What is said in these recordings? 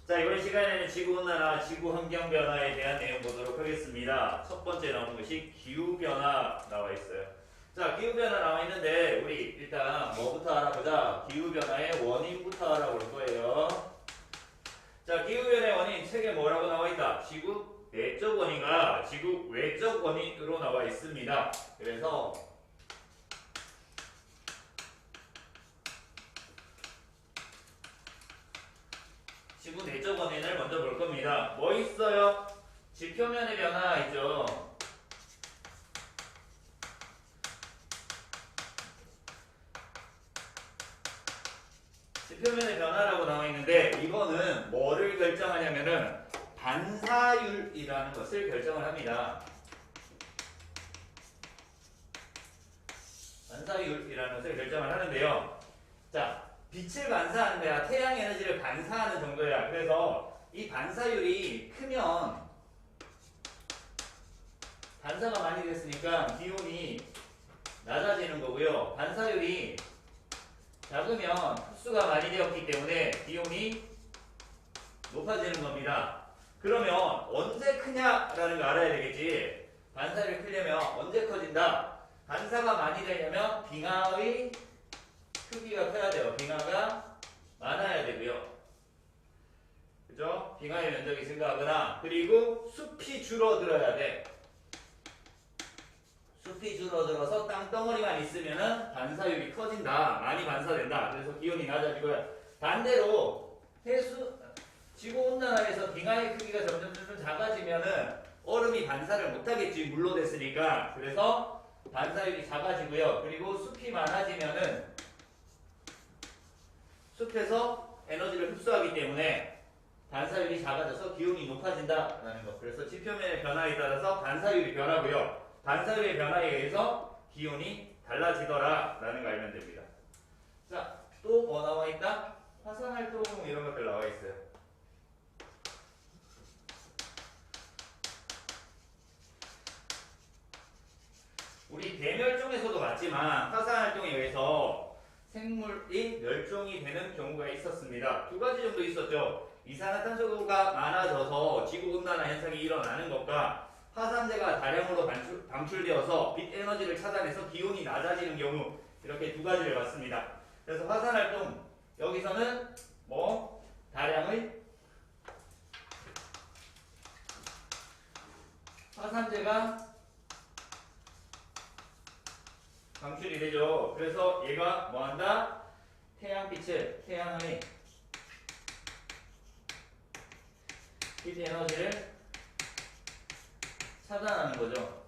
자, 이번 시간에는 지구온난화, 지구환경변화에 대한 내용 보도록 하겠습니다. 첫 번째 나오는 것이 기후변화 나와 있어요. 자, 기후변화 나와 있는데 우리 일단 뭐부터 알아보자. 기후변화의 원인부터 알아볼 거예요. 자, 기후변화의 원인 책에 뭐라고 나와 있다? 지구 내적 원인과 지구 외적 원인으로 나와 있습니다. 그래서 지구 내적 원인을 먼저 볼 겁니다. 뭐 있어요? 지표면의 변화 있죠. 지표면의 변화라고 나와 있는데 이거는 뭐를 결정하냐면은 반사율이라는 것을 결정을 합니다. 반사율이라는 것을 결정을 하는데요. 자, 빛을 반사하는 거야. 태양 에너지를 반사하는 정도야. 그래서 이 반사율이 크면 반사가 많이 됐으니까 기온이 낮아지는 거고요. 반사율이 작으면 흡수가 많이 되었기 때문에 기온이 높아지는 겁니다. 그러면 언제 크냐라는 거 알아야 되겠지. 반사율이 크려면 언제 커진다? 반사가 많이 되려면 빙하의 크기가 커야 돼요. 빙하가 많아야 되고요. 그죠? 빙하의 면적이 증가하거나 그리고 숲이 줄어들어야 돼. 숲이 줄어들어서 땅덩어리만 있으면은 반사율이 커진다. 많이 반사된다. 그래서 기온이 낮아지고요. 반대로 지구온난화에서 빙하의 크기가 점점 작아지면은 얼음이 반사를 못하겠지. 물로 됐으니까. 그래서 반사율이 작아지고요. 그리고 숲이 많아지면은 숲에서 에너지를 흡수하기 때문에 반사율이 작아져서 기온이 높아진다라는 것. 그래서 지표면의 변화에 따라서 반사율이 변하고요. 반사율의 변화에 의해서 기온이 달라지더라라는 거 알면 됩니다. 자, 또 뭐 나와 있다? 화산활동 이런 것들 나와 있어요. 우리 대멸종에서도 봤지만 화산활동에 의해서 생물이 멸종이 되는 경우가 있었습니다. 두 가지 정도 있었죠. 이산화탄소가 많아져서 지구온난화 현상이 일어나는 것과 화산재가 다량으로 방출되어서 빛 에너지를 차단해서 기온이 낮아지는 경우 이렇게 두 가지를 봤습니다. 그래서 화산활동 여기서는 뭐 다량의 화산재가 방출이 되죠. 그래서 얘가 뭐한다? 태양의 빛 에너지를 차단하는 거죠.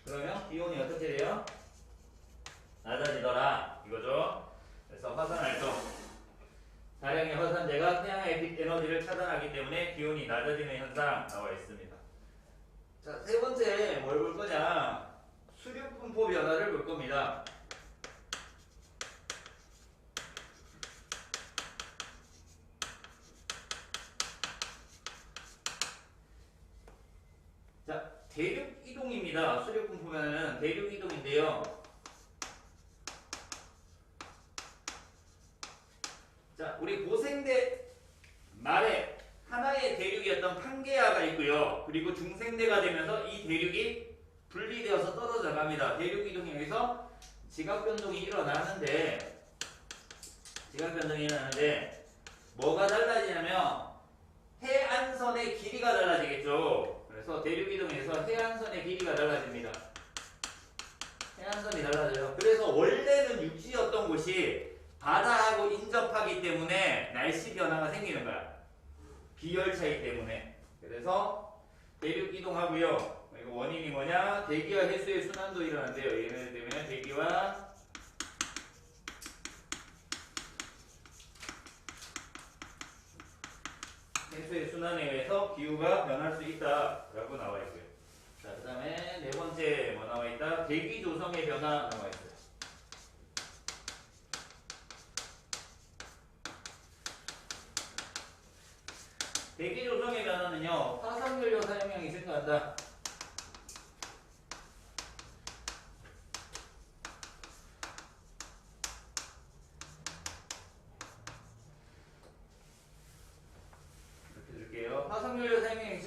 그러면 기온이 어떻게 돼요? 낮아지더라 이거죠. 그래서 화산활동 다량의 화산재가 태양의 빛 에너지를 차단하기 때문에 기온이 낮아지는 현상 나와 있습니다. 자, 세 번째 뭘 볼 거냐? 수륙 분포 변화를 볼 겁니다. 자, 대륙 이동입니다. 수륙 분포 변화는 대륙 이동인데요. 자, 우리 고생대 말에 하나의 대륙이었던 판게아가 있고요. 그리고 중생대가 되면서 이 대륙이 분리되어서 떨어져 갑니다. 대륙 이동에 의해서 지각 변동이 일어나는데 뭐가 달라지냐면 해안선의 길이가 달라지겠죠. 그래서 대륙 이동에서 해안선의 길이가 달라집니다. 해안선이 달라져요. 그래서 원래는 육지였던 곳이 바다하고 인접하기 때문에 날씨 변화가 생기는 거야. 비열 차이 때문에. 그래서 대륙 이동하고요. 이거 원인이 뭐냐? 대기와 해수의 순환도 일어난대요. 얘네 때문에 대기와 해수의 순환에 의해서 기후가 변할 수 있다라고 나와 있고요. 자, 그다음에 네 번째 뭐 나와 있다? 대기 조성의 변화 나와 있어요. 대기 조성의 변화는요, 화석연료 사용량이 증가한다.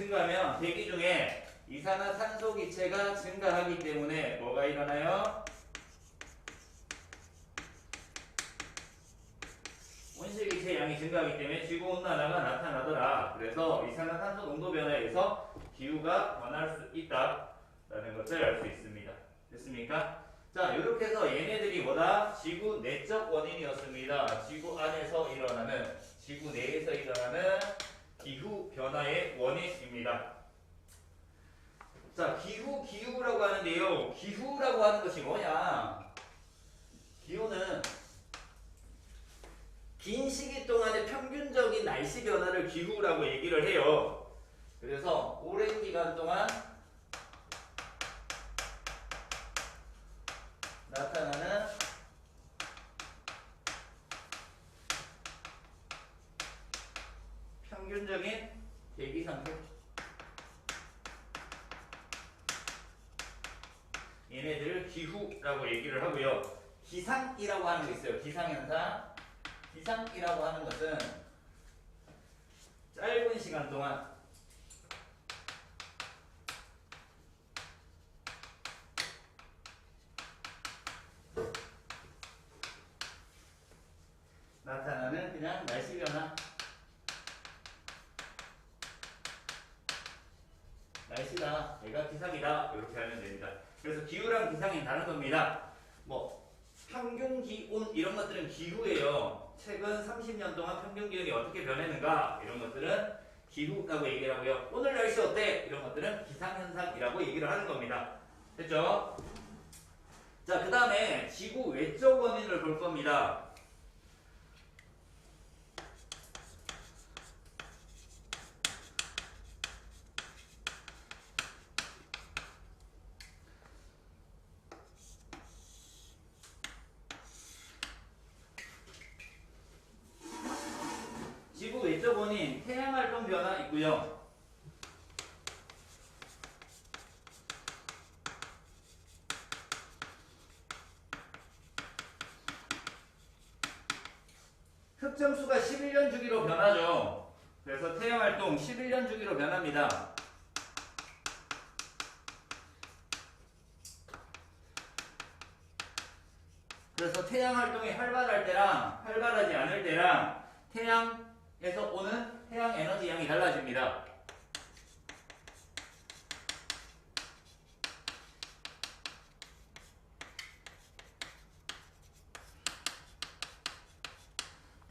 증가하면 대기 중에 이산화탄소 기체가 증가하기 때문에 뭐가 일어나요? 온실기체 양이 증가하기 때문에 지구온난화가 나타나더라. 그래서 이산화탄소 농도 변화에 의해서 기후가 변할 수 있다라는 것을 알 수 있습니다. 됐습니까? 자, 이렇게 해서 얘네들이 뭐다? 지구 내적 원인이었습니다. 지구 안에서 일어나는, 지구 내에서 일어나는 기후 변화의 원인입니다. 자, 기후라고 하는데요. 기후라고 하는 것이 뭐냐? 기후는 긴 시기 동안의 평균적인 날씨 변화를 기후라고 얘기를 해요. 그래서 오랜 기간 동안 나타나는 평균적인 대기 상태. 얘네들을 기후라고 얘기를 하고요. 기상이라고 하는 게 있어요. 기상현상. 기상이라고 하는 것은 짧은 시간 동안 나타나는 그냥 날씨 변화. 날씨다, 얘가 기상이다, 이렇게 하면 됩니다. 그래서 기후랑 기상이 다른 겁니다. 뭐 평균 기온 이런 것들은 기후예요. 최근 30년 동안 평균 기온이 어떻게 변했는가 이런 것들은 기후라고 얘기를 하고요. 오늘 날씨 어때? 이런 것들은 기상현상이라고 얘기를 하는 겁니다. 됐죠? 자, 그 다음에 지구 외적 원인을 볼 겁니다. 지구 외적 원인, 태양활동 변화 있고요. 흑점수가 11년 주기로 변하죠. 그래서 태양활동 11년 주기로 변합니다. 그래서 태양활동이 활발할 때랑 활발하지 않을 때랑 태양에서 오는 태양 에너지 양이 달라집니다.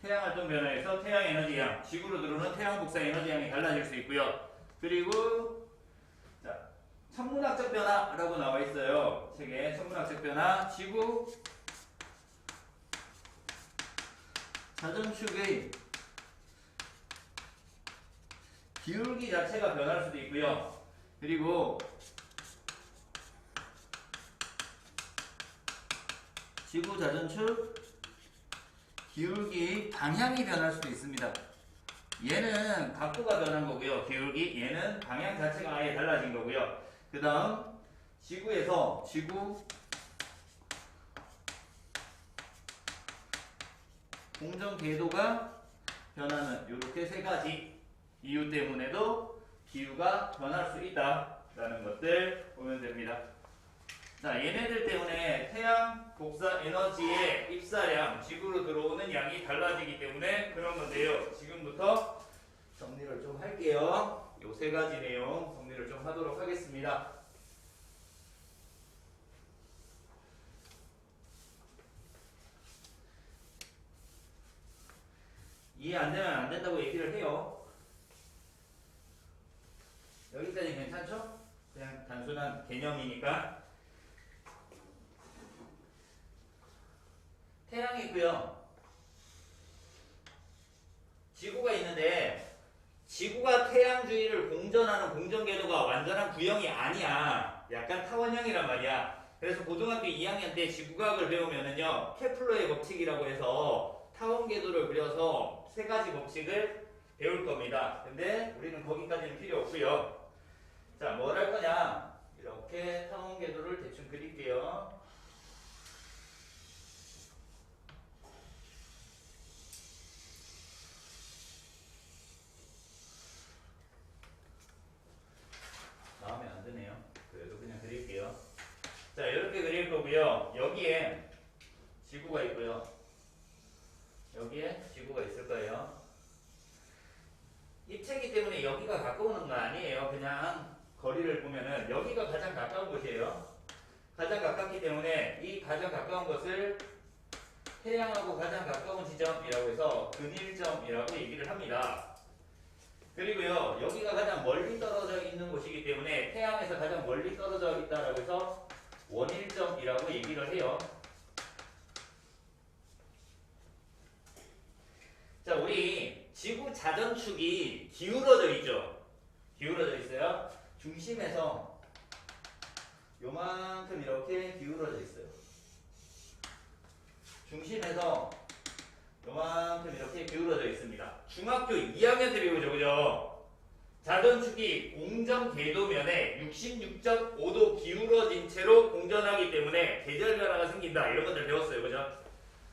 태양활동 변화에서 태양 에너지 양, 지구로 들어오는 태양 복사 에너지 양이 달라질 수 있고요. 그리고 자, 천문학적 변화라고 나와 있어요. 책에 천문학적 변화, 지구 자전축의 기울기 자체가 변할 수도 있고요. 그리고 지구 자전축 기울기 방향이 변할 수도 있습니다. 얘는 각도가 변한 거고요. 기울기, 얘는 방향 자체가 아예 달라진 거고요. 그 다음 지구에서 지구 공정 궤도가 변하는 이렇게 세 가지 이유 때문에도 기후가 변할 수 있다라는 것들 보면 됩니다. 자, 얘네들 때문에 태양 복사 에너지의 입사량, 지구로 들어오는 양이 달라지기 때문에 그런 건데요. 지금부터 정리를 좀 할게요. 요 세 가지 내용 정리를 좀 하도록 하겠습니다. 이해 안 되면 안 된다고 얘기를 해요. 여기까지 괜찮죠? 그냥 단순한 개념이니까. 태양이 있고요. 지구가 있는데 지구가 태양 주위를 공전하는 공전궤도가 완전한 구형이 아니야. 약간 타원형이란 말이야. 그래서 고등학교 2학년 때 지구과학을 배우면은요, 케플러의 법칙이라고 해서 타원 궤도를 그려서 세 가지 법칙을 배울 겁니다. 근데 우리는 거기까지는 필요 없고요. 자, 뭘 할 거냐? 이렇게 타원 궤도를 대충 그릴게요. 여기에 지구가 있고요. 여기에 지구가 있을 거예요. 입체이기 때문에 여기가 가까운 건 아니에요. 그냥 거리를 보면은 여기가 가장 가까운 곳이에요. 가장 가깝기 때문에 이 가장 가까운 것을 태양하고 가장 가까운 지점이라고 해서 근일점이라고 얘기를 합니다. 그리고요, 여기가 가장 멀리 떨어져 있는 곳이기 때문에 태양에서 가장 멀리 떨어져 있다라고 해서 원일점이라고 얘기를 해요. 자, 우리 지구 자전축이 기울어져 있죠. 기울어져 있어요. 중심에서 요만큼 이렇게 기울어져 있어요. 중심에서 요만큼 이렇게 기울어져 있습니다. 중학교 2학년 때 배우죠, 그죠? 자전축이 공정 궤도면에 66.5도 기울어진 채로 공전하기 때문에 계절 변화가 생긴다. 이런 것들 배웠어요, 그죠?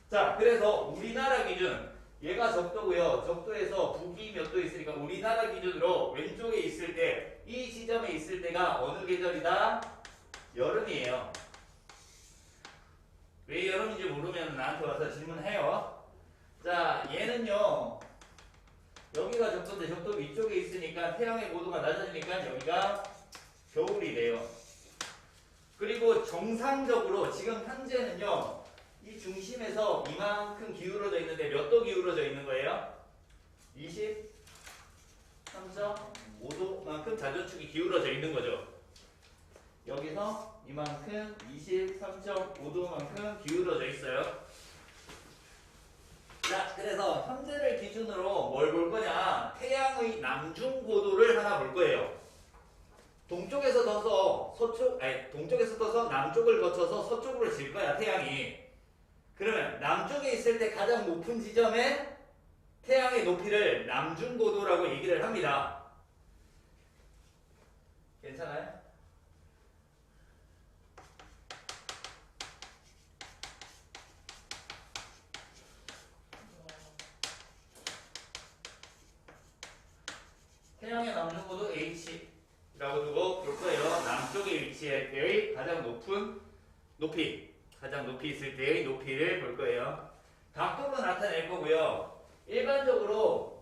자, 그래서 우리나라 기준, 얘가 적도고요. 적도에서 북위 몇 도 있으니까 우리나라 기준으로 왼쪽에 있을 때, 이 지점에 있을 때가 어느 계절이다? 여름이에요. 왜 여름인지 모르면 나한테 와서 질문해요. 자, 얘는요, 여기가 적도인데 적도 위쪽에 있으니까 태양의 고도가 낮아지니까 여기가 겨울이 돼요. 그리고 정상적으로 지금 현재는요, 이 중심에서 이만큼 기울어져 있는데 몇 도 기울어져 있는 거예요? 23.5도만큼 자전축이 기울어져 있는 거죠. 여기서 이만큼 23.5도만큼 기울어져 있어요. 자, 그래서 현재를 기준으로 뭘 볼 거냐? 태양의 남중고도를 하나 볼 거예요. 동쪽에서 떠서 동쪽에서 떠서 남쪽을 거쳐서 서쪽으로 질 거야, 태양이. 그러면 남쪽에 있을 때 가장 높은 지점에 태양의 높이를 남중고도라고 얘기를 합니다. 괜찮아요? 태양의 남중고도 H라고 두고 볼 거예요. 남쪽에 위치할 때의 가장 높은 높이, 가장 높이 있을 때의 높이를 볼 거예요. 각도로 나타낼 거고요. 일반적으로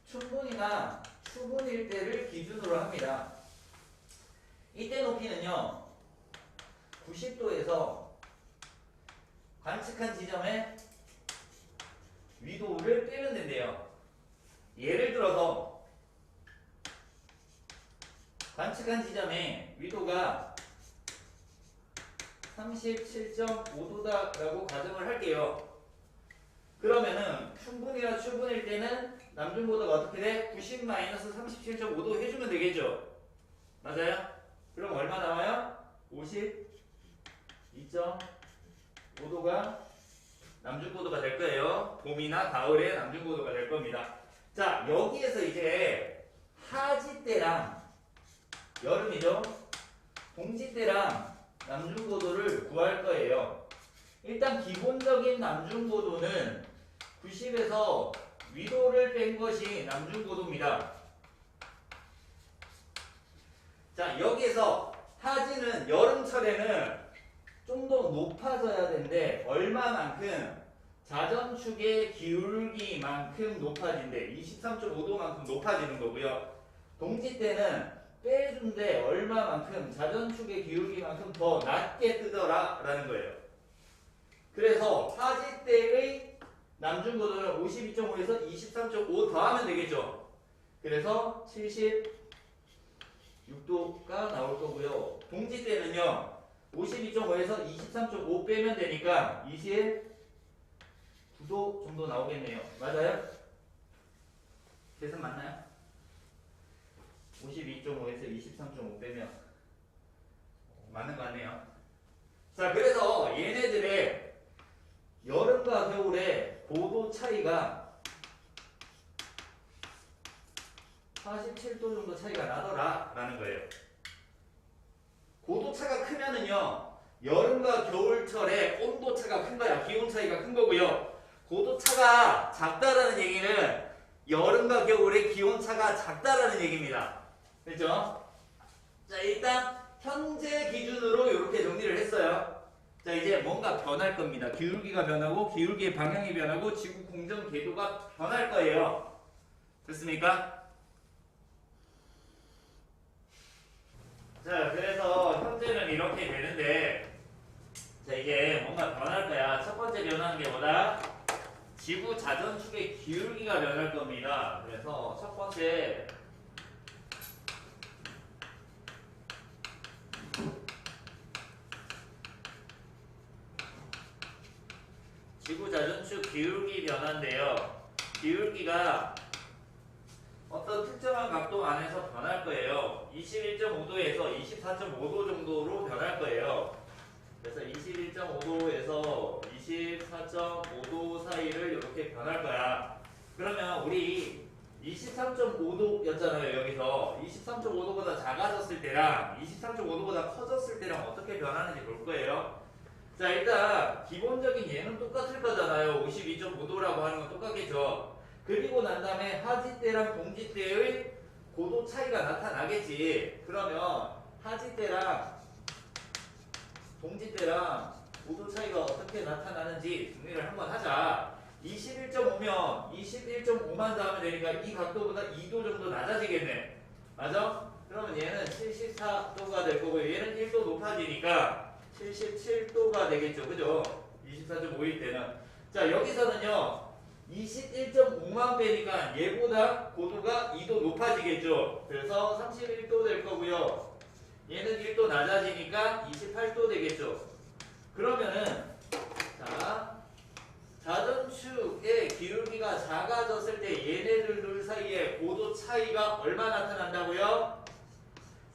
춘분이나 추분일 때를 기준으로 합니다. 이때 높이는요, 90도에서 관측한 지점에 위도를 빼면 된대요. 예를 들어서 관측한 지점에 위도가 37.5도다라고 가정을 할게요. 그러면은 춘분이나 추분일 때는 남중고도가 어떻게 돼? 90-37.5도 해주면 되겠죠? 맞아요? 그럼 얼마 나와요? 52.5도가 남중고도가 될 거예요. 봄이나 가을에 남중고도가 될 겁니다. 자, 여기에서 이제 하지 때랑 여름이죠? 동지 때랑 남중고도를 구할 거예요. 일단 기본적인 남중고도는 90에서 위도를 뺀 것이 남중고도입니다. 자, 여기에서 하지는 여름철에는 좀 더 높아져야 되는데 얼마만큼? 자전축의 기울기만큼 높아진대. 23.5도만큼 높아지는 거고요. 동지 때는 빼준데 얼마만큼? 자전축의 기울기만큼 더 낮게 뜨더라 라는 거예요. 그래서 하지 때의 남중고도는 52.5에서 23.5 더하면 되겠죠. 그래서 76도가 나올 거고요. 동지 때는요, 52.5에서 23.5 빼면 되니까 29도 정도 나오겠네요. 맞아요? 계산 맞나요? 52.5에서 23.5 빼면 맞는 거 같네요. 자, 그래서 얘네들의 여름과 겨울의 고도 차이가 47도 정도 차이가 나더라 라는 거예요. 고도 차가 크면은요, 여름과 겨울철에 온도 차가 큰 거야. 기온 차이가 큰 거고요. 고도 차가 작다라는 얘기는 여름과 겨울의 기온 차가 작다라는 얘기입니다. 그렇죠? 자, 일단 현재 기준으로 이렇게 정리를 했어요. 자, 이제 뭔가 변할 겁니다. 기울기가 변하고 기울기의 방향이 변하고 지구 공전 궤도가 변할 거예요. 됐습니까? 자, 그래서 현재는 이렇게 되는데, 자, 이게 뭔가 변할 거야. 첫 번째 변하는 게 뭐다? 지구 자전축의 기울기가 변할 겁니다. 그래서 첫 번째 지구 자전축 기울기 변화인데요. 기울기가 어떤 특정한 각도 안에서 변할 거예요. 21.5도에서 24.5도 정도로 변할 거예요. 그래서 21.5도에서 24.5도 사이를 이렇게 변할 거야. 그러면 우리 23.5도였잖아요. 여기서 23.5도보다 작아졌을 때랑 23.5도보다 커졌을 때랑 어떻게 변하는지 볼 거예요. 자, 일단 기본적인 얘는 똑같을 거잖아요. 52.5도라고 하는 건 똑같겠죠. 그리고 난 다음에 하지 때랑 동지 때의 고도 차이가 나타나겠지. 그러면 하지 때랑 동지 때랑 고도 차이가 어떻게 나타나는지 정리를 한번 하자. 21.5면 21.5만 더하면 되니까 이 각도보다 2도 정도 낮아지겠네. 맞아? 그러면 얘는 74도가 될 거고요. 얘는 1도 높아지니까 77도가 되겠죠. 그죠? 24.5일 때는. 자, 여기서는요. 21.5만 배니까 얘보다 고도가 2도 높아지겠죠. 그래서 31도 될 거고요. 얘는 1도 낮아지니까 28도 되겠죠. 그러면은 자, 자전축의 기울기가 작아졌을 때 얘네들 둘 사이에 고도 차이가 얼마 나타난다고요?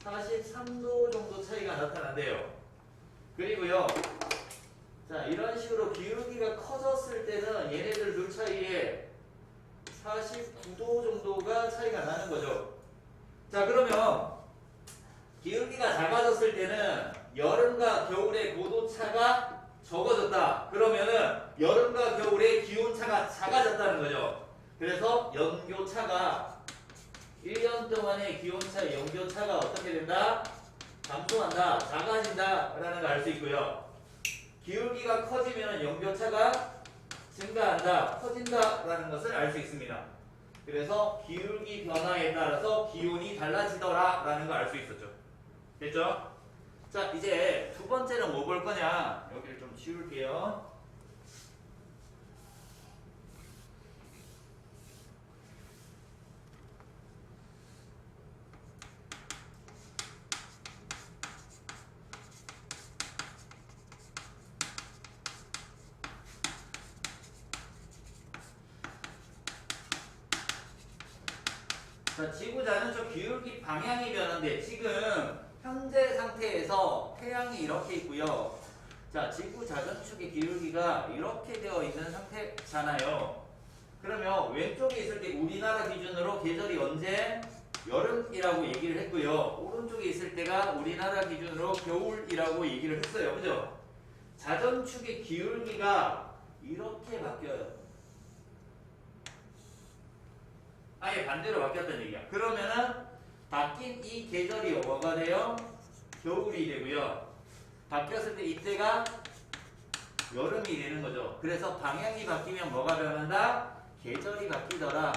43도 정도 차이가 나타난대요. 그리고요. 자, 이런 식으로 기울기가 커졌을 때는 얘네들 둘 사이에 49도 정도가 차이가 나는 거죠. 자, 그러면 기울기가 작아졌을 때는 여름과 겨울의 고도차가 적어졌다. 그러면은 여름과 겨울의 기온차가 작아졌다는 거죠. 그래서 연교차가 1년 동안의 기온차, 연교차가 어떻게 된다? 감소한다, 작아진다 라는 걸 알 수 있고요. 기울기가 커지면 연교차가 증가한다, 커진다 라는 것을 알 수 있습니다. 그래서 기울기 변화에 따라서 기온이 달라지더라 라는 걸 알 수 있었죠. 됐죠? 자, 이제 두 번째는 뭐 볼 거냐? 여기를 좀 지울게요. 자, 지구 자전축 기울기 방향이 변한데 지금 현재 상태에서 태양이 이렇게 있고요. 자, 지구 자전축의 기울기가 이렇게 되어 있는 상태잖아요. 그러면 왼쪽에 있을 때 우리나라 기준으로 계절이 언제? 여름이라고 얘기를 했고요. 오른쪽에 있을 때가 우리나라 기준으로 겨울이라고 얘기를 했어요. 그죠? 자전축의 기울기가 이렇게 바뀌어요. 아예 반대로 바뀌었다는 얘기야. 그러면은 바뀐 이 계절이 뭐가 돼요? 겨울이 되고요. 바뀌었을 때 이때가 여름이 되는 거죠. 그래서 방향이 바뀌면 뭐가 변한다? 계절이 바뀌더라.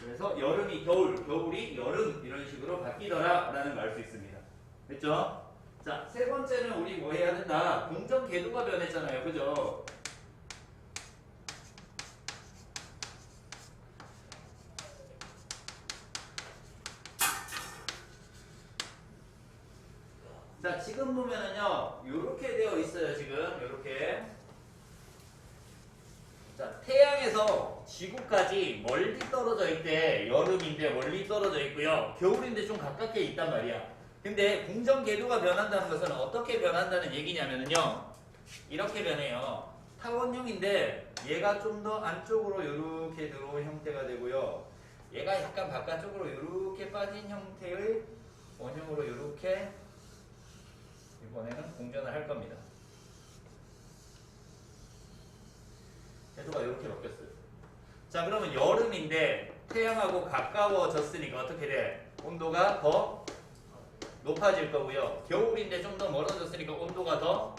그래서 여름이 겨울, 겨울이 여름 이런 식으로 바뀌더라 라는 걸 알 수 있습니다. 됐죠? 자, 세 번째는 우리 뭐 해야 된다? 공전 궤도가 변했잖아요. 그죠? 자, 지금 보면은요, 요렇게 되어 있어요, 지금. 요렇게. 자, 태양에서 지구까지 멀리 떨어져 있대. 여름인데 멀리 떨어져 있고요. 겨울인데 좀 가깝게 있단 말이야. 근데 공전 궤도가 변한다는 것은 어떻게 변한다는 얘기냐면은요, 이렇게 변해요. 타원형인데, 얘가 좀 더 안쪽으로 요렇게 들어온 형태가 되고요. 얘가 약간 바깥쪽으로 요렇게 빠진 형태의 원형으로 요렇게 이번에는 공전을 할 겁니다. 궤도가 이렇게 바뀌었어요. 자, 그러면 여름인데 태양하고 가까워졌으니까 어떻게 돼? 온도가 더 높아질 거고요. 겨울인데 좀 더 멀어졌으니까 온도가 더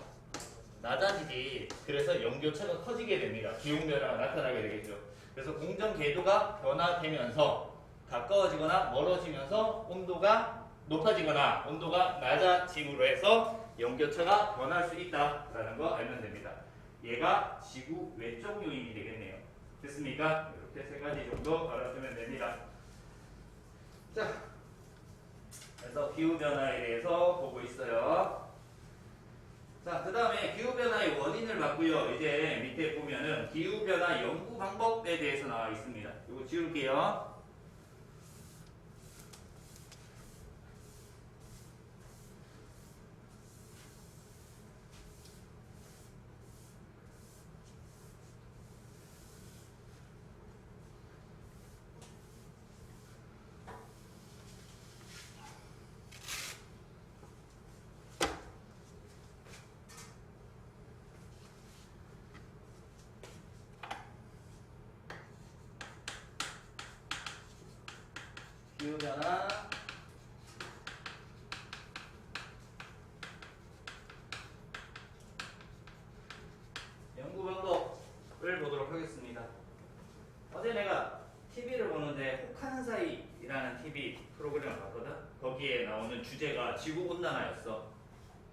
낮아지지. 그래서 연교차가 커지게 됩니다. 기온 변화가 나타나게 되겠죠. 그래서 공정 궤도가 변화되면서 가까워지거나 멀어지면서 온도가 높아지거나 온도가 낮아짐으로 해서 연교차가 변할 수 있다라는 거 알면 됩니다. 얘가 지구 외적 요인이 되겠네요. 됐습니까? 이렇게 세 가지 정도 알아두면 됩니다. 자, 그래서 기후 변화에 대해서 보고 있어요. 자, 그 다음에 기후변화의 원인을 봤고요. 이제 밑에 보면은 기후변화 연구 방법에 대해서 나와 있습니다. 이거 지울게요. 기후변화 연구 방법을 보도록 하겠습니다. 어제 내가 TV를 보는데 혹하는 사이라는 TV 프로그램을 봤거든. 거기에 나오는 주제가 지구온난화였어.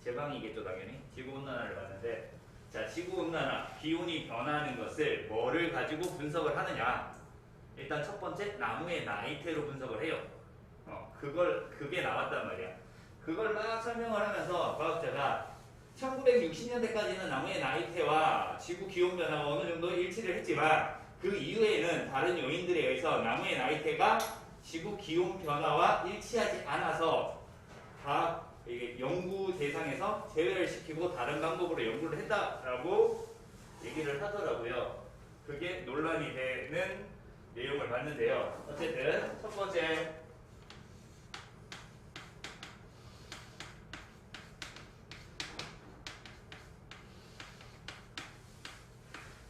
제 방이겠죠 당연히. 지구온난화를 봤는데, 자, 지구온난화, 기온이 변하는 것을 뭐를 가지고 분석을 하느냐. 일단 첫 번째, 나무의 나이테로 분석을 해요. 그게 나왔단 말이야. 그걸 막 설명을 하면서 과학자가 1960년대까지는 나무의 나이테와 지구 기온 변화가 어느 정도 일치를 했지만 그 이후에는 다른 요인들에 의해서 나무의 나이테가 지구 기온 변화와 일치하지 않아서 다 연구 대상에서 제외를 시키고 다른 방법으로 연구를 했다라고 얘기를 하더라고요. 그게 논란이 되는 내용을 봤는데요. 어쨌든 첫 번째,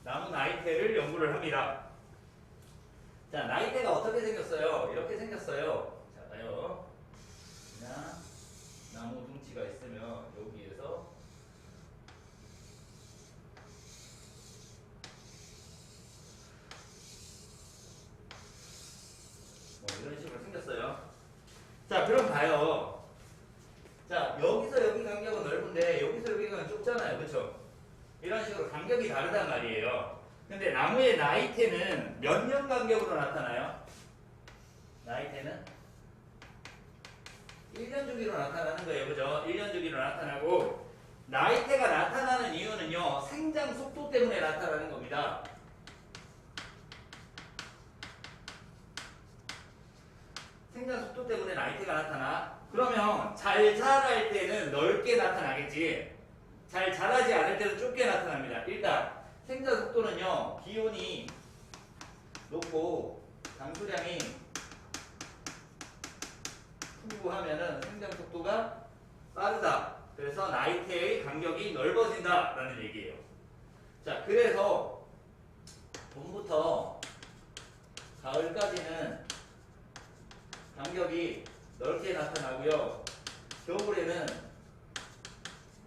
나무 나이테를 연구를 합니다. 자, 나이테가 어떻게 생겼어요? 이렇게 생겼어요. 자, 봐요. 그냥 나무 둥치가 있으면 여기에서 이런 식으로 생겼어요. 자, 그럼 봐요. 자, 여기서 여기 간격은 넓은데 여기서 여기가 좁잖아요. 그쵸? 이런 식으로 간격이 다르단 말이에요. 근데 나무의 나이테는 몇 년 간격으로 나타나요? 나이테는 1년 주기로 나타나는 거예요. 그죠? 1년 주기로 나타나고, 나이테가 나타나는 이유는요, 생장 속도 때문에 나타나는 겁니다. 생장 속도 때문에 나이테가 나타나. 그러면 잘 자랄 때는 넓게 나타나겠지. 잘 자라지 않을 때는 좁게 나타납니다. 일단 생장 속도는요, 기온이 높고 강수량이 풍부하면은 생장 속도가 빠르다. 그래서 나이테의 간격이 넓어진다라는 얘기예요. 자, 그래서 봄부터 가을까지는 간격이 넓게 나타나고요. 겨울에는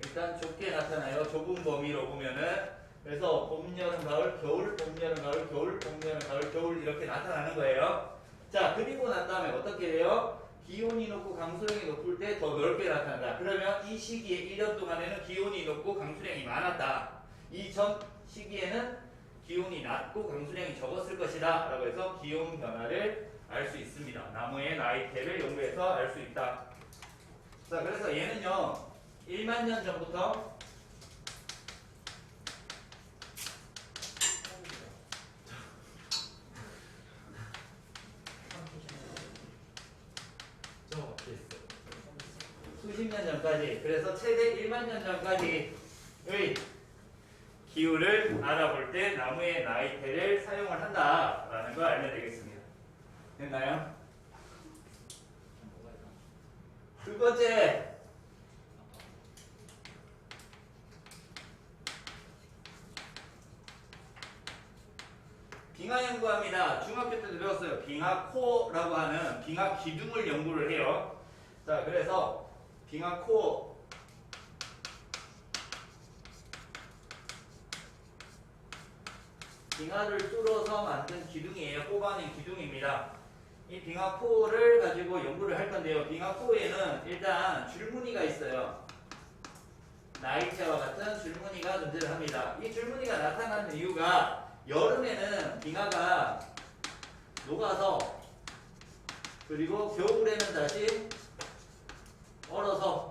일단 좁게 나타나요. 좁은 범위로 보면은. 그래서 봄, 여름, 가을, 겨울, 봄, 여름, 가을, 겨울, 봄, 여름, 가을, 겨울 이렇게 나타나는 거예요. 자, 그리고 난 다음에 어떻게 돼요? 기온이 높고 강수량이 높을 때 더 넓게 나타난다. 그러면 이 시기에 1년 동안에는 기온이 높고 강수량이 많았다. 이전 시기에는 기온이 낮고 강수량이 적었을 것이다 라고 해서 기온 변화를 알 수 있습니다. 나무의 나이테를 연구해서 알 수 있다. 자, 그래서 얘는요, 1만 년 전부터 수십 년 전까지, 그래서 최대 1만 년 전까지의 기후를 알아볼 때 나무의 나이테를 사용을 한다라는 걸 알면 되겠습니다. 됐나요? 두 번째, 빙하 연구합니다. 중학교 때도 배웠어요. 빙하 코어라고 하는 빙하 기둥을 연구를 해요. 자, 그래서 빙하 코어 빙하를 뚫어서 만든 기둥이에요. 뽑아낸 기둥입니다. 이 빙하 코어를 가지고 연구를 할 건데요. 빙하 코어에는 일단 줄무늬가 있어요. 나이테와 같은 줄무늬가 존재를 합니다. 이 줄무늬가 나타나는 이유가 여름에는 빙하가 녹아서 그리고 겨울에는 다시 얼어서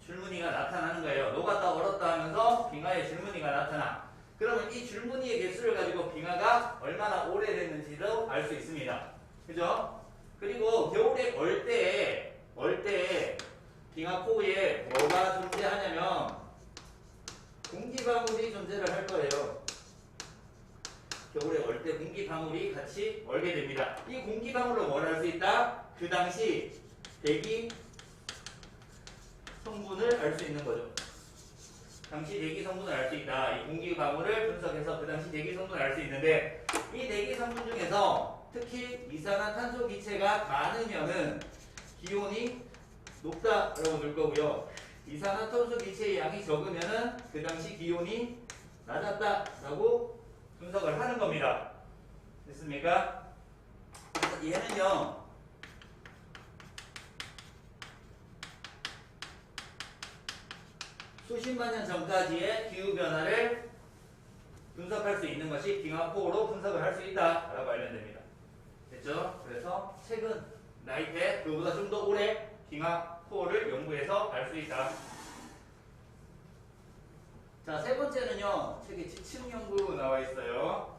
줄무늬가 나타나는 거예요. 녹았다 얼었다 하면서 빙하에 줄무늬가 나타나. 그러면 이 줄무늬의 개수를 가지고 빙하가 얼마나 오래됐는지도 알 수 있습니다. 그죠? 그리고 겨울에 얼 때에 빙하 코어에 뭐가 존재하냐면 공기방울이 존재를 할 거예요. 겨울에 얼 때 공기방울이 같이 얼게 됩니다. 이 공기방울로 뭘 알 수 있다? 그 당시 대기 성분을 알 수 있는 거죠. 당시 대기 성분을 알 수 있다. 이 공기방울을 분석해서 그 당시 대기 성분을 알 수 있는데 이 대기 성분 중에서 특히 이산화탄소 기체가 많으면은 기온이 높다라고 볼 거고요. 이산화탄소 기체의 양이 적으면은 그 당시 기온이 낮았다라고 분석을 하는 겁니다. 됐습니까? 그래서 얘는요. 수십만 년 전까지의 기후변화를 분석할 수 있는 것이 빙하코어로 분석을 할 수 있다라고 알면 됩니다. 됐죠? 그래서 최근 나이테 그보다 좀 더 오래 빙하코어를 연구해서 알 수 있다. 자, 세 번째는요. 책에 지층 연구 나와 있어요.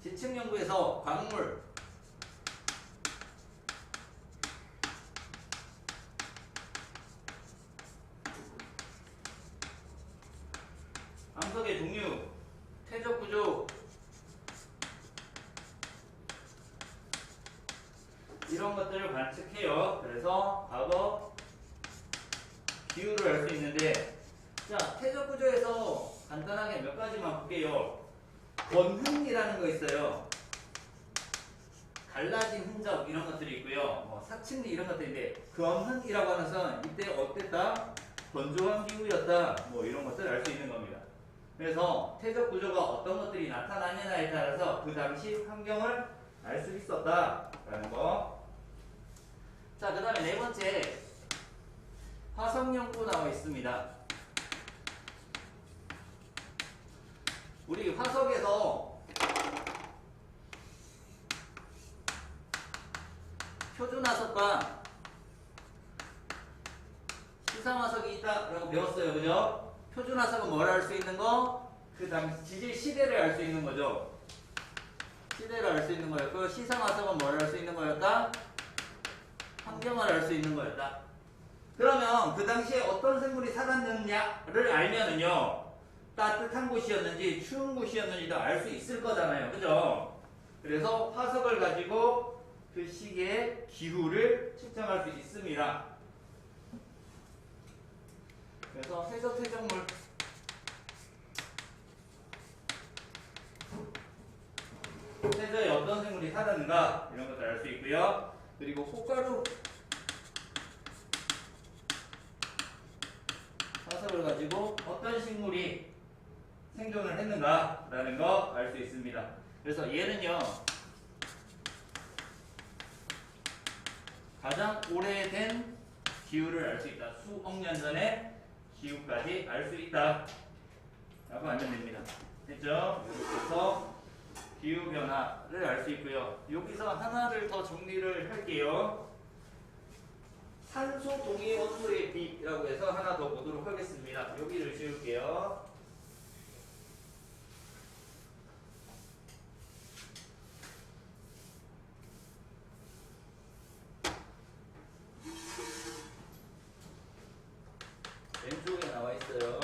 지층 연구에서 광물 암석의 종류, 퇴적 구조 이런 것들을 관측해요. 그래서 과거 기후를 알 수 있는데 자, 퇴적 구조에서 간단하게 몇 가지만 볼게요. 권흔이라는 거 있어요. 갈라진 흔적 이런 것들이 있고요. 사층리 이런 것들인데 권흔이라고 하는 것은 이때 어땠다? 건조한 기후였다. 뭐 이런 것들을 알 수 있는 겁니다. 그래서 퇴적 구조가 어떤 것들이 나타나느냐에 따라서 그 당시 환경을 알 수 있었다라는 거. 자, 그 다음에 네 번째 화석 연구 나와 있습니다. 우리 화석에서 표준화석과 시상화석이 있다라고 배웠어요. 그죠? 표준화석은 뭘 알 수 있는 거? 그 당시 지질 시대를 알 수 있는 거죠. 시대를 알 수 있는 거였고 시상화석은 뭘 알 수 있는 거였다? 환경을 알 수 있는 거였다. 그러면 그 당시에 어떤 생물이 살았느냐를 알면은요. 따뜻한 곳이었는지 추운 곳이었는지도 알 수 있을 거잖아요. 그죠? 그래서 화석을 가지고 그 시기의 기후를 측정할 수 있습니다. 그래서 해저 퇴적물 해저에 어떤 생물이 살았는가 이런 것들 알 수 있고요. 그리고 꽃가루 화석을 가지고 어떤 식물이 생존을 했는가라는 거 알 수 있습니다. 그래서 얘는요 가장 오래된 기후를 알 수 있다. 수억 년 전의 기후까지 알 수 있다 라고 알면 됩니다. 됐죠? 그래서 기후변화를 알 수 있고요. 여기서 하나를 더 정리를 할게요. 산소 동위 원소의 비라고 해서 하나 더 보도록 하겠습니다. 여기를 지울게요. 왼쪽에 나와 있어요.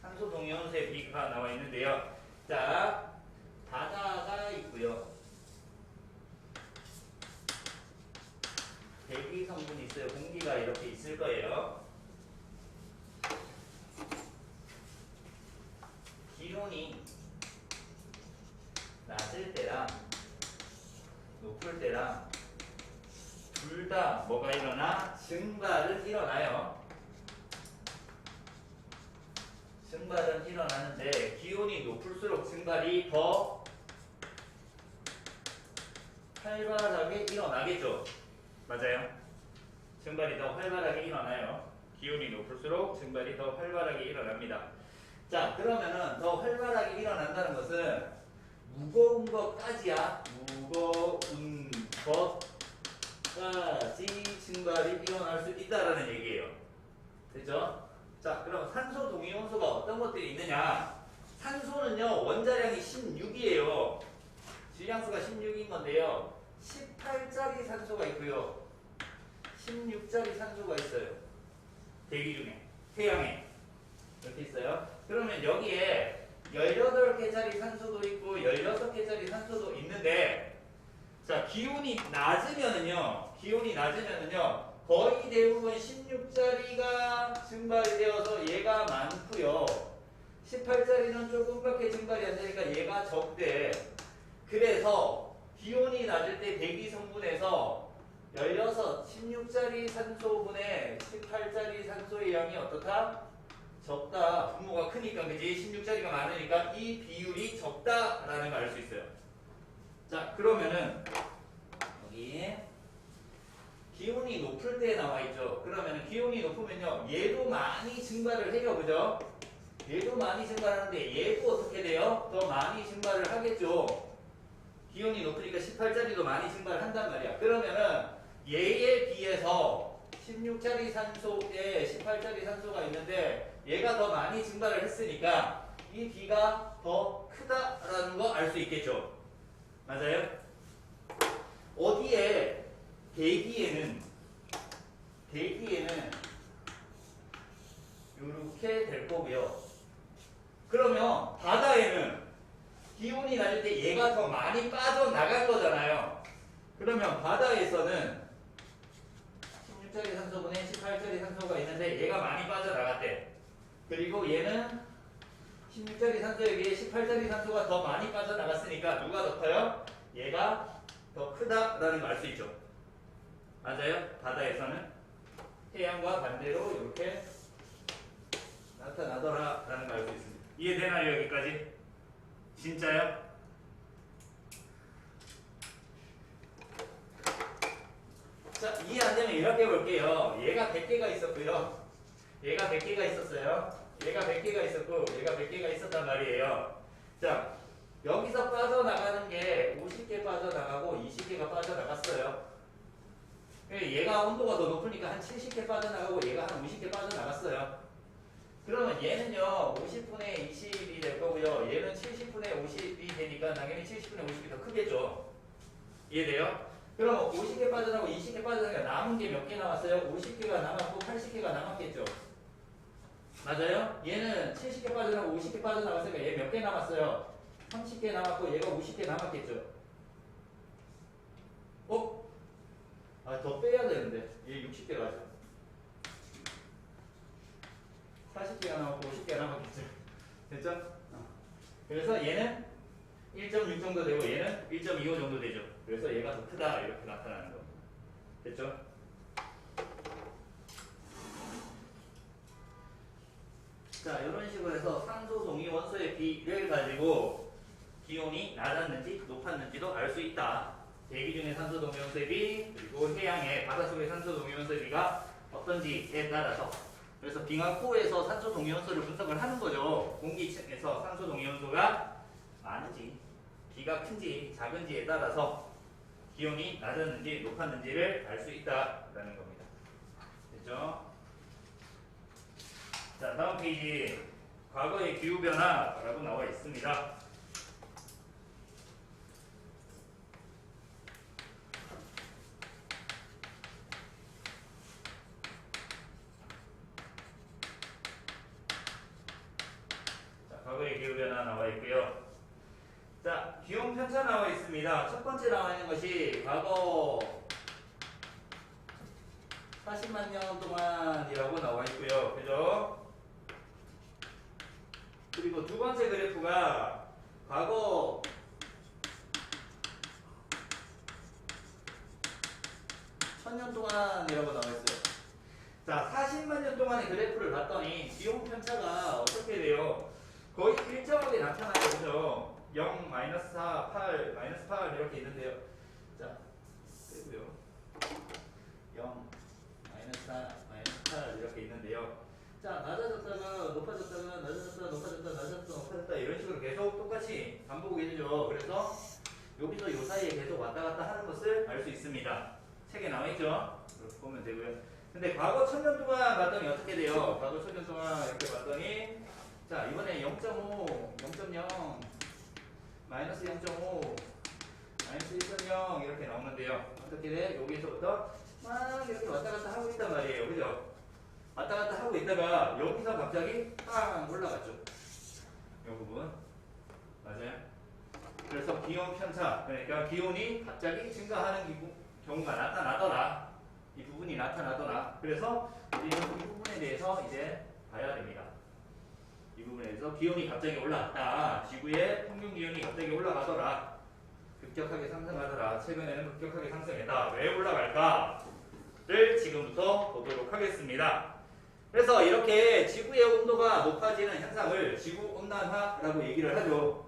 산소 동위 원소의 비가 나와 있는데요. 자, 바다가 있고요. 대기 성분이 있어요. T가 이렇게 있을 거예요. 기온이 낮을 때랑 높을 때랑 둘 다 뭐가 일어나? 증발은 일어나요. 증발은 일어나는데 기온이 높을수록 증발이 더 활발하게 일어나겠죠. 맞아요. 증발이 더 활발하게 일어나요. 기온이 높을수록 증발이 더 활발하게 일어납니다. 자, 그러면은 더 활발하게 일어난다는 것은 무거운 것까지야. 무거운 것까지 증발이 일어날 수 있다라는 얘기예요. 됐죠? 자, 그럼 산소 동위원소가 어떤 것들이 있느냐? 산소는요, 원자량이 16이에요. 질량수가 16인 건데요. 18짜리 산소가 있고요. 16짜리 산소가 있어요. 대기 중에, 태양에. 이렇게 있어요. 그러면 여기에 18개짜리 산소도 있고 16개짜리 산소도 있는데, 자, 기온이 낮으면은요, 거의 대부분 16짜리가 증발이 되어서 얘가 많고요. 18짜리는 조금밖에 증발이 안 되니까 얘가 적대. 그래서 기온이 낮을 때 대기 성분에서 16짜리 산소분의 18짜리 산소의 양이 어떻다? 적다. 분모가 크니까, 그지? 16짜리가 많으니까 이 비율이 적다라는 걸 알 수 있어요. 자, 그러면은 여기 기온이 높을 때 나와 있죠. 그러면은 기온이 높으면요, 얘도 많이 증발을 해요, 그죠? 얘도 많이 증발하는데 얘도 어떻게 돼요? 더 많이 증발을 하겠죠. 기온이 높으니까 18짜리도 많이 증발한단 말이야. 그러면은 얘에 비해서 16짜리 산소에 18짜리 산소가 있는데 얘가 더 많이 증발을 했으니까 이 B가 더 크다라는 거 알 수 있겠죠. 맞아요? 어디에 대기에는 이렇게 될 거고요. 그러면 바다에는 기온이 낮을 때 얘가 더 많이 빠져나갈 거잖아요. 그러면 바다에서는 16짜리 산소분에 18짜리 산소가 있는데 얘가 많이 빠져나갔대. 그리고 얘는 16짜리 산소에 비해 18짜리 산소가 더 많이 빠져나갔으니까 누가 더 커요? 얘가 더 크다라는 걸 알 수 있죠. 맞아요? 바다에서는 해양과 반대로 이렇게 나타나더라라는 걸 알 수 있습니다. 이해되나요? 여기까지? 진짜요? 자, 이해 안 되면 이렇게 볼게요. 얘가 100개가 있었고요. 얘가 100개가 있었어요. 얘가 100개가 있었고, 얘가 100개가 있었단 말이에요. 자, 여기서 빠져나가는 게 50개 빠져나가고 20개가 빠져나갔어요. 얘가 온도가 더 높으니까 한 70개 빠져나가고 얘가 한 50개 빠져나갔어요. 그러면 얘는요 50분의 20이 될 거고요. 얘는 70분의 50이 되니까 당연히 70분의 50이 더 크겠죠. 이해돼요? 그럼 50개 빠져나가고 20개 빠져나가니까 남은 게 몇 개 남았어요? 50개가 남았고 80개가 남았겠죠. 맞아요? 얘는 70개 빠져나가고 50개 빠져나갔으니까 얘 몇 개 남았어요? 30개 남았고 얘가 50개 남았겠죠. 어? 아, 더 빼야 되는데 얘 60개 가죠. 40개가 남았고 50개가 남았겠죠. 됐죠? 그래서 얘는 1.6 정도 되고 얘는 1.25 정도 되죠. 그래서 얘가 더 크다 이렇게 나타나는 겁니다. 됐죠? 자, 이런 식으로 해서 산소 동위 원소의 비를 가지고 기온이 낮았는지 높았는지도 알 수 있다. 대기 중의 산소 동위 원소의 비, 그리고 해양의 바닷속의 산소 동위 원소의 비가 어떤지에 따라서. 그래서 빙하코에서 산소 동위 원소를 분석을 하는 거죠. 공기층에서 산소 동위 원소가 많은지, 비가 큰지 작은지에 따라서 기온이 낮았는지 높았는지를 알 수 있다라는 겁니다. 됐죠? 자, 다음 페이지 과거의 기후변화라고 나와 있습니다. 자, 과거의 기후변화 나와 있고요. 자, 기온 편차 나와 있습니다. 첫 번째 나와 있는 것이 과거 40만 년 동안이라고 나와 있고요. 그죠? 그리고 두 번째 그래프가 과거 1000년 동안이라고 나와 있어요. 자, 40만 년 동안의 그래프를 봤더니 기온 편차가 어떻게 돼요? 거의 일정하게 나타나요. 그죠? 0, 마이너스 4, 8, 마이너스 8 이렇게 있는데요. 자, 그리고요. 0, 마이너스 4, 마이너스 8 이렇게 있는데요. 자, 낮아졌다가 높아졌다가 낮아졌다가 높아졌다가 낮아졌다가 높아졌다 이런 식으로 계속 똑같이 반복이 되죠. 그래서 여기서 요 사이에 계속 왔다 갔다 하는 것을 알 수 있습니다. 책에 나와 있죠? 그렇게 보면 되고요. 근데 과거 1000년 동안 봤더니 어떻게 돼요? 과거 1000년 동안 이렇게 봤더니 자, 이번에 0.5, 0.0, 마이너스 0.5, 마이너스 1.0 이렇게 나오는데요. 어떻게 돼? 여기서부터 막 이렇게 왔다 갔다 하고 있단 말이에요. 그죠? 왔다 갔다 하고 있다가 여기서 갑자기 빵 올라갔죠. 이 부분. 맞아요? 그래서 기온 편차, 그러니까 기온이 갑자기 증가하는 경우가 나타나더라. 이 부분이 나타나더라. 그래서 우리는 이 부분에 대해서 이제 봐야 됩니다. 이 부분에 대해서 기온이 갑자기 올라갔다. 지구의 평균 기온이 갑자기 올라가더라. 급격하게 상승하더라. 최근에는 급격하게 상승했다. 왜 올라갈까를 지금부터 보도록 하겠습니다. 그래서 이렇게 지구의 온도가 높아지는 현상을 지구온난화라고 얘기를 하죠.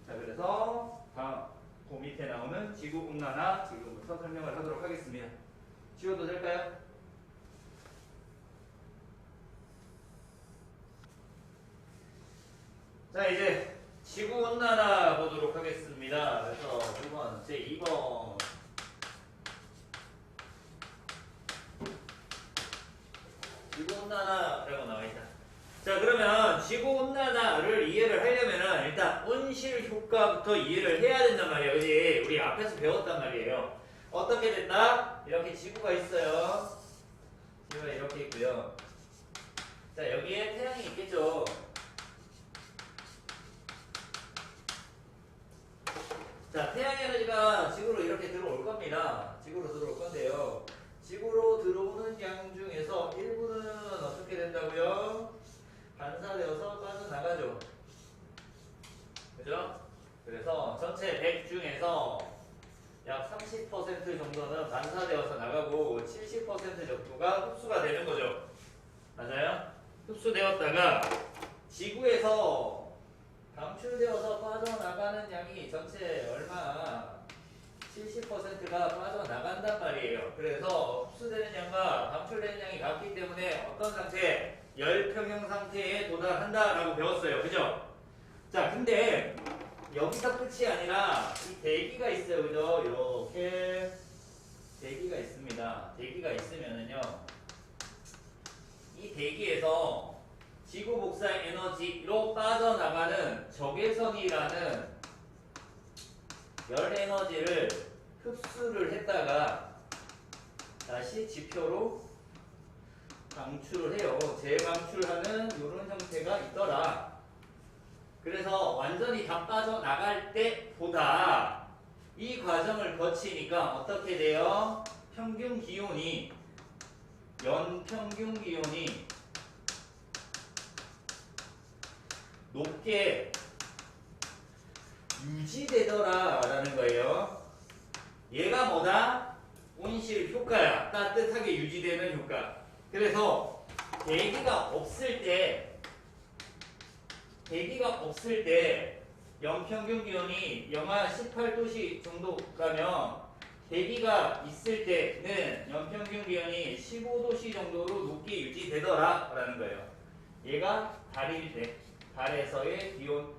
자, 그래서 다음 그 밑에 나오는 지구온난화 지금부터 설명을 하도록 하겠습니다. 지워도 될까요? 자, 이제 지구온난화 보도록 하겠습니다. 그래서 두 번째 2번 지구온난화라고 나와있다. 자, 그러면 지구온난화를 이해를 하려면은 일단 온실 효과부터 이해를 해야 된단 말이에요. 그지? 우리 앞에서 배웠단 말이에요. 어떻게 됐다? 이렇게 지구가 있어요. 지구가 이렇게 있고요. 자, 여기에 태양이 있겠죠. 자, 태양 에너지가 지구로 이렇게 들어올 겁니다. 지구로 들어올 건데요. 지구로 들어오는 양 중에서 일부는 어떻게 된다고요? 반사되어서 빠져나가죠. 그죠? 그래서 전체 100 중에서 약 30% 정도는 반사되어서 나가고 70% 정도가 흡수가 되는 거죠. 맞아요? 흡수되었다가 지구에서 방출되어서 빠져나가는 양이 전체 얼마? 70%가 빠져나간단 말이에요. 그래서 흡수되는 양과 방출되는 양이 같기 때문에 어떤 상태? 열평형 상태에 도달한다라고 배웠어요. 그죠? 자, 근데 여기서 끝이 아니라 이 대기가 있어요. 그죠? 이렇게 대기가 있습니다. 대기가 있으면은요, 이 대기에서 지구 복사 에너지로 빠져나가는 적외선이라는 열 에너지를 흡수를 했다가 다시 지표로 방출을 해요. 재방출하는 이런 형태가 있더라. 그래서 완전히 다 빠져나갈 때보다 이 과정을 거치니까 어떻게 돼요? 평균 기온이 연평균 기온이 높게 유지되더라라는 거예요. 얘가 뭐다? 온실 효과야. 따뜻하게 유지되는 효과. 그래서 대기가 없을 때 연평균 기온이 영하 18도씨 정도라면 대기가 있을 때는 연평균 기온이 15도씨 정도로 높게 유지되더라라는 거예요. 얘가 달일 때, 달에서의 기온,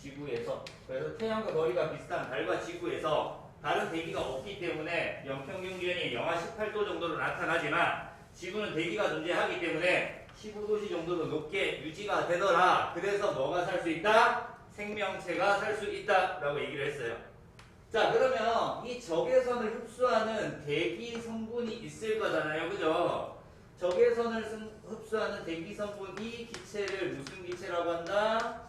지구에서. 그래서 태양과 거리가 비슷한 달과 지구에서 다른 대기가 없기 때문에 연평균 기온이 영하 18도 정도로 나타나지만 지구는 대기가 존재하기 때문에 15도씨 정도로 높게 유지가 되더라. 그래서 뭐가 살 수 있다? 생명체가 살 수 있다 라고 얘기를 했어요. 자, 그러면 이 적외선을 흡수하는 대기 성분이 있을 거잖아요. 그죠? 적외선을 흡수하는 대기 성분이 기체를 무슨 기체라고 한다?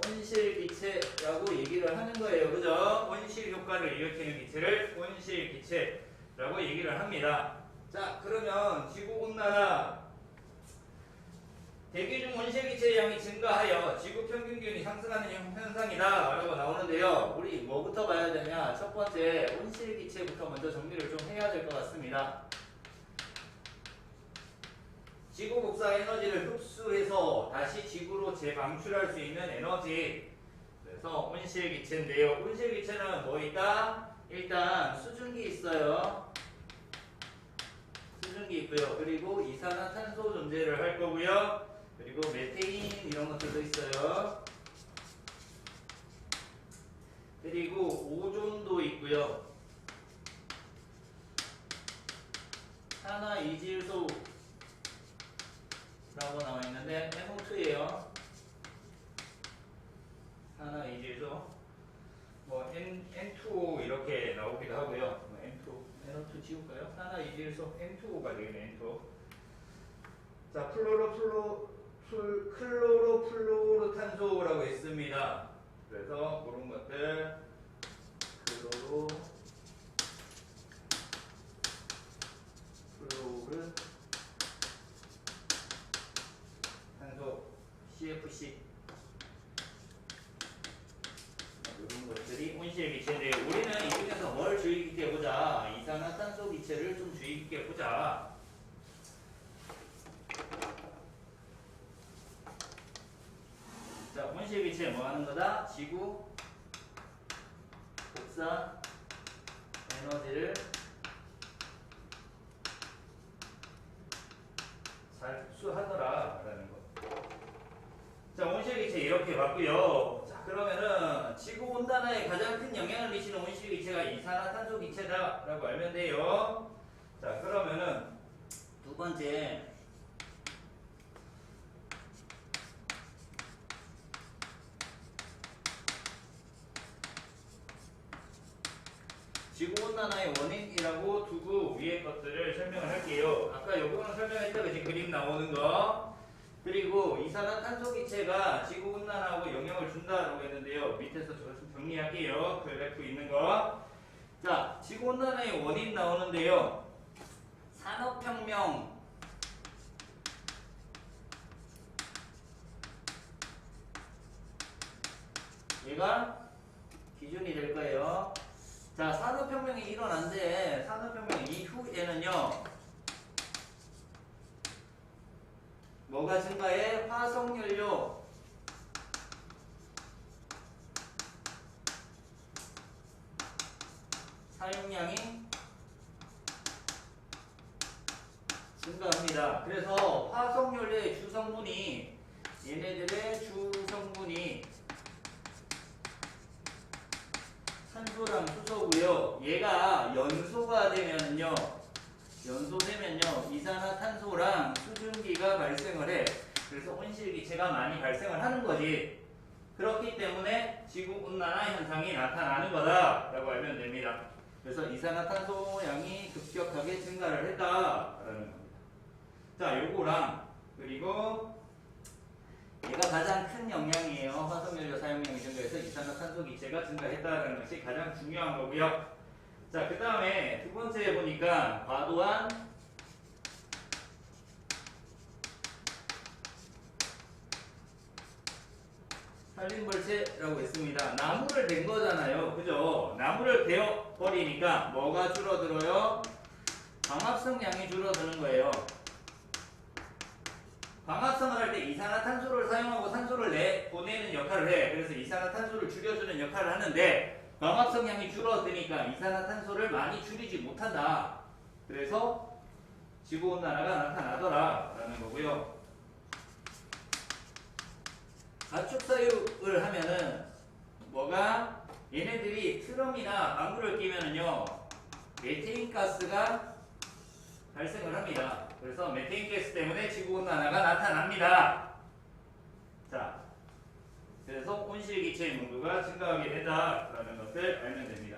온실 기체라고 얘기를 하는 거예요. 그죠? 온실 효과를 일으키는 기체를 온실 기체라고 얘기를 합니다. 자, 그러면 지구온난화 대기 중 온실기체의 양이 증가하여 지구 평균 기온이 상승하는 현상이다 라고 나오는데요. 우리 뭐부터 봐야 되냐? 첫 번째 온실기체부터 먼저 정리를 좀 해야 될 것 같습니다. 지구 복사 에너지를 흡수해서 다시 지구로 재방출할 수 있는 에너지. 그래서 온실기체인데요. 온실기체는 뭐 있다? 일단 수증기 있어요. 수증기 있고요. 그리고 이산화탄소 존재를 할 거고요. 그리고 메테인 이런 것들도 있어요. 그리고 오존도 있고요. 산화이질소 라고 나와 있는데 NO2예요. 산화이질소 뭐 N2O 이렇게 나오기도 하고요. NO2 지울까요? 산화이질소 N2O가 되겠네. N2O. 자, 클로로플로로탄소라고 있습니다. 그래서 그런 것들 탄소 CFC 이런 것들이 온실기체인데요. 우리는 이 중에서 뭘 주의 깊게 보자? 이산화탄소 기체를 좀 주의 깊게 보자. 자, 온실기체 뭐 하는 거다? 지구 복사 에너지를 잘 흡수하더라라는 거. 자, 온실기체 이렇게 봤고요. 자, 그러면은 지구 온난화에 가장 큰 영향을 미치는 온실기체가 이산화탄소 기체다라고 알면 돼요. 자, 그러면은 두 번째 지구온난화의 원인이라고 두고 위에 것들을 설명을 할게요. 아까 요거는 설명했다 그지? 그림 나오는 거. 그리고 이산화탄소 기체가 지구온난화하고 영향을 준다라고 했는데요. 밑에서 좀 정리할게요. 그래프 있는 거. 자, 지구온난화의 원인 나오는데요. 산업혁명 얘가 기준이 될 거예요. 자, 산업혁명이 일어난데 산업혁명 이후에는요 뭐가 증가해? 화석연료 사용량이 증가합니다. 그래서 화석연료의 주성분이 얘네들의 주성분이 산소랑 수소고요. 얘가 연소가 되면요. 이산화탄소랑 수증기가 발생을 해. 그래서 온실기체가 많이 발생을 하는 거지. 그렇기 때문에 지구온난화 현상이 나타나는 거다라고 알면 됩니다. 그래서 이산화탄소 양이 급격하게 증가를 했다라는 겁니다. 자, 요거랑 그리고 얘가 가장 큰 영향이에요. 화석연료 사용량이 증가해서 이산화탄소 기체가 증가했다는 것이 가장 중요한 거고요. 자, 그 다음에 두 번째 보니까 과도한 산림벌채라고 있습니다. 나무를 댄 거잖아요. 그죠? 나무를 베어 버리니까 뭐가 줄어들어요? 광합성량이 줄어드는 거예요. 광합성을 할 때 이산화탄소를 사용하고 산소를 보내는 역할을 해. 그래서 이산화탄소를 줄여주는 역할을 하는데 광합성량이 줄어드니까 이산화탄소를 많이 줄이지 못한다. 그래서 지구온난화가 나타나더라 라는 거고요. 가축사육을 하면은 뭐가 얘네들이 트럼이나 방구를 끼면은요 메테인 가스가 발생을 합니다. 그래서 메테인 가스 때문에 지구온난화가 나타납니다. 자, 그래서 온실기체의 농도가 증가하게 된다라는 것을 알면 됩니다.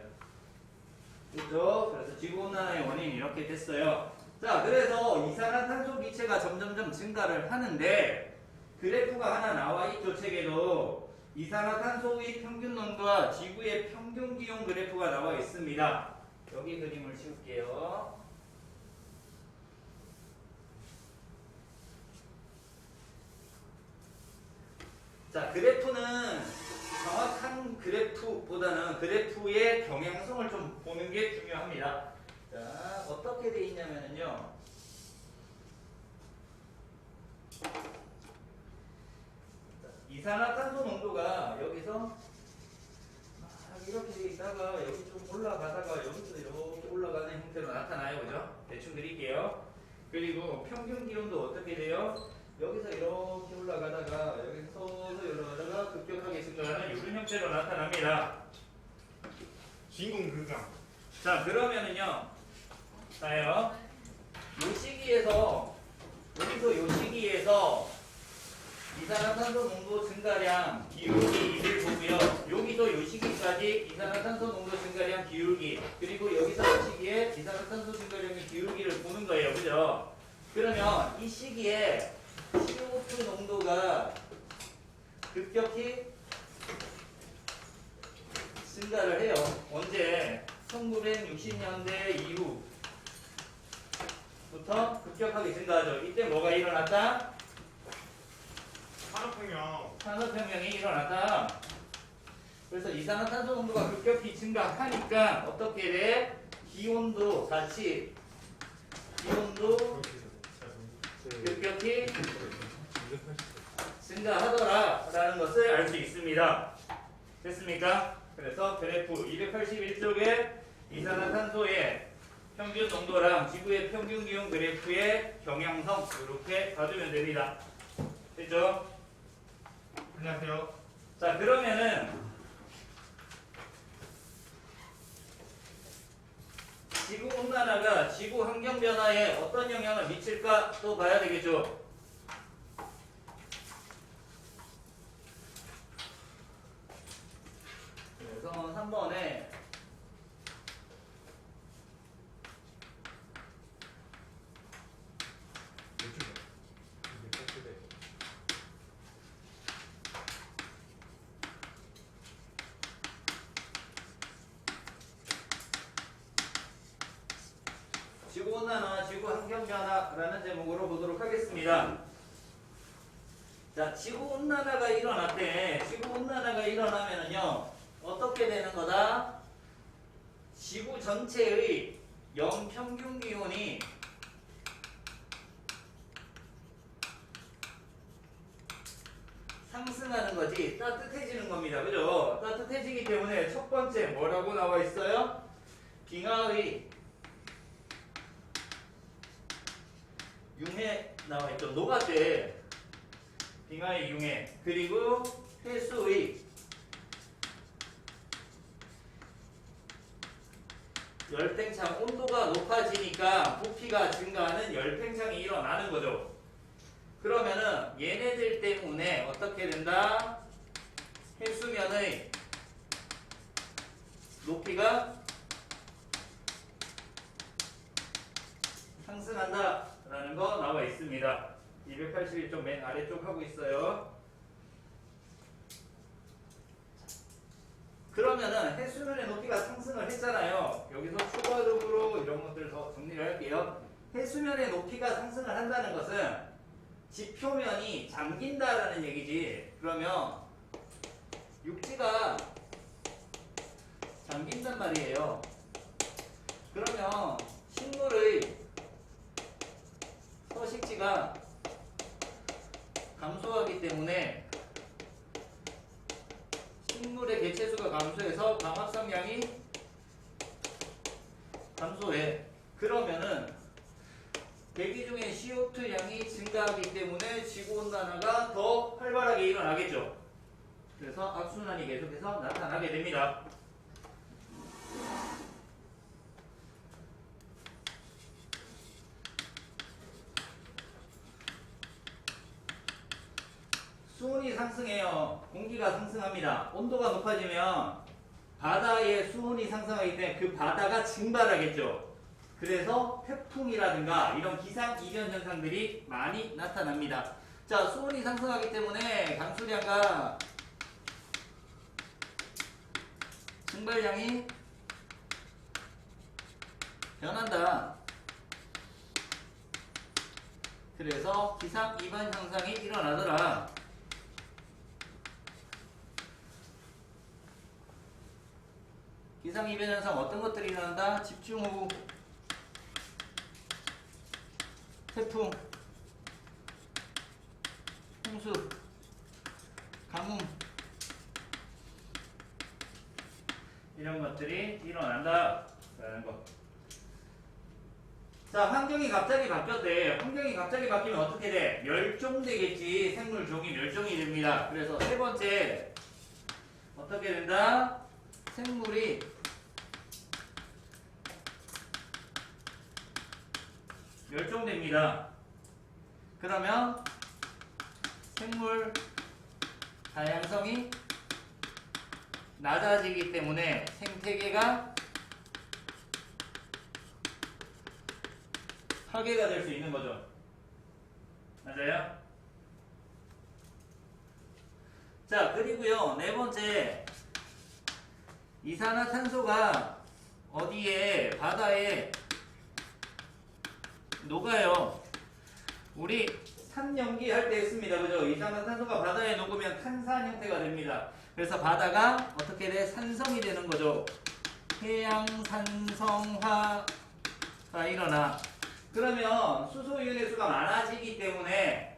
그렇죠? 그래서 지구온난화의 원인이 이렇게 됐어요. 자, 그래서 이산화탄소 기체가 점점점 증가를 하는데 그래프가 하나 나와 있죠, 책에도. 이산화탄소의 평균 농도와 지구의 평균 기온 그래프가 나와 있습니다. 여기 그림을 씌울게요. 자, 그래프는 정확한 그래프보다는 그래프의 경향성을 좀 보는 게 중요합니다. 자, 어떻게 돼 있냐면요. 이산화탄소 농도가 여기서 막 이렇게 돼 있다가 여기 좀 올라가다가 여기서 이렇게 올라가는 형태로 나타나요. 그죠? 대충 드릴게요. 그리고 평균 기온도 어떻게 돼요? 여기서 이렇게 올라가다가 여기서 올라가다가 급격하게 증가하는 이런 형태로 나타납니다. 주인공 등장. 자, 그러면은요. 자요. 요 시기에서 여기서 요 시기에서 이산화탄소 농도 증가량 기울기를 보고요. 여기서 요 시기까지 이산화탄소 농도 증가량 기울기 그리고 여기서 이 시기에 이산화탄소 증가량의 기울기를 보는 거예요. 그죠? 그러면 이 시기에 CO2 농도가 급격히 증가를 해요. 언제? 1960년대 이후부터 급격하게 증가하죠. 이때 뭐가 일어났다? 산업혁명. 산업혁명이 일어났다. 그래서 이산화탄소 농도가 급격히 증가하니까 어떻게 돼? 기온도 같이 기온도 급격히 증가하더라라는 것을 알 수 있습니다. 됐습니까? 그래서 그래프 281쪽에 이산화탄소의 평균 농도랑 지구의 평균 기온 그래프의 경향성 이렇게 봐주면 됩니다. 됐죠? 안녕하세요. 자, 그러면은 지구 온난화가 지구 환경 변화에 어떤 영향을 미칠까 또 봐야 되겠죠. 그래서 3번에 지구온난화, 지구환경변화라는 제목으로 보도록 하겠습니다. 자, 지구온난화가 일어났대. 지구온난화가 일어나면은요, 어떻게 되는 거다? 지구 전체의 연평균 기온이 상승하는 거지, 따뜻해지는 겁니다. 그죠? 따뜻해지기 때문에 첫 번째 뭐라고 나와 있어요? 빙하의 융해 나와 있죠. 노가대, 빙하의 융해, 그리고 해수의 열팽창, 온도가 높아지니까 부피가 증가하는 열팽창이 일어나는 거죠. 그러면은 얘네들 때문에 어떻게 된다? 해수면의 높이가 상승한다 라는 거 나와 있습니다. 281쪽 맨 아래쪽 하고 있어요. 그러면은 해수면의 높이가 상승을 했잖아요. 여기서 추가적으로 이런 것들 더 정리를 할게요. 해수면의 높이가 상승을 한다는 것은 지표면이 잠긴다라는 얘기지. 그러면 육지가 잠긴단 말이에요. 그러면 식물의 서식지가 감소하기 때문에 식물의 개체수가 감소해서 광합성량이 감소해. 그러면은 대기 중에 CO2 양이 증가하기 때문에 지구온난화가 더 활발하게 일어나겠죠. 그래서 악순환이 계속해서 나타나게 됩니다. 수온이 상승해요. 공기가 상승합니다. 온도가 높아지면 바다의 수온이 상승하기 때문에 그 바다가 증발하겠죠. 그래서 태풍이라든가 이런 기상이변 현상들이 많이 나타납니다. 자, 수온이 상승하기 때문에 강수량과 증발량이 변한다. 그래서 기상이변 현상이 일어나더라. 기상이변 현상 어떤 것들이 일어난다? 집중호우, 태풍, 홍수, 가뭄 이런 것들이 일어난다 라는 거. 자, 환경이 갑자기 바뀌었대. 환경이 갑자기 바뀌면 어떻게 돼? 멸종되겠지. 생물 종이 멸종이 됩니다. 그래서 세 번째 어떻게 된다? 생물이 멸종됩니다. 그러면 생물 다양성이 낮아지기 때문에 생태계가 파괴가 될 수 있는 거죠. 맞아요? 자, 그리고요, 네 번째, 이산화탄소가 어디에, 바다에 녹아요. 우리 산연기 할 때 했습니다. 그죠? 이산화탄소가 바다에 녹으면 탄산 형태가 됩니다. 그래서 바다가 어떻게 돼? 산성이 되는 거죠. 해양산성화가 일어나. 그러면 수소이온의 수가 많아지기 때문에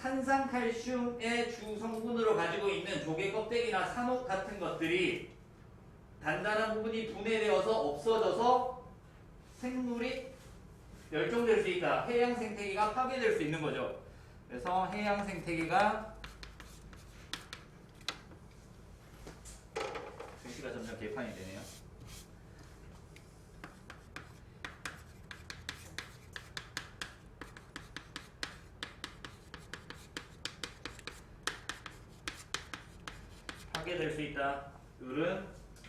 탄산칼슘의 주 성분으로 가지고 있는 조개 껍데기나 산옥 같은 것들이 단단한 부분이 분해되어서 없어져서 생물이 멸종될 수 있다. 해양 생태계가 파괴될 수 있는 거죠. 그래서 해양 생태계가 글씨가 점점 개판이 되네요. 파괴될 수 있다. 을은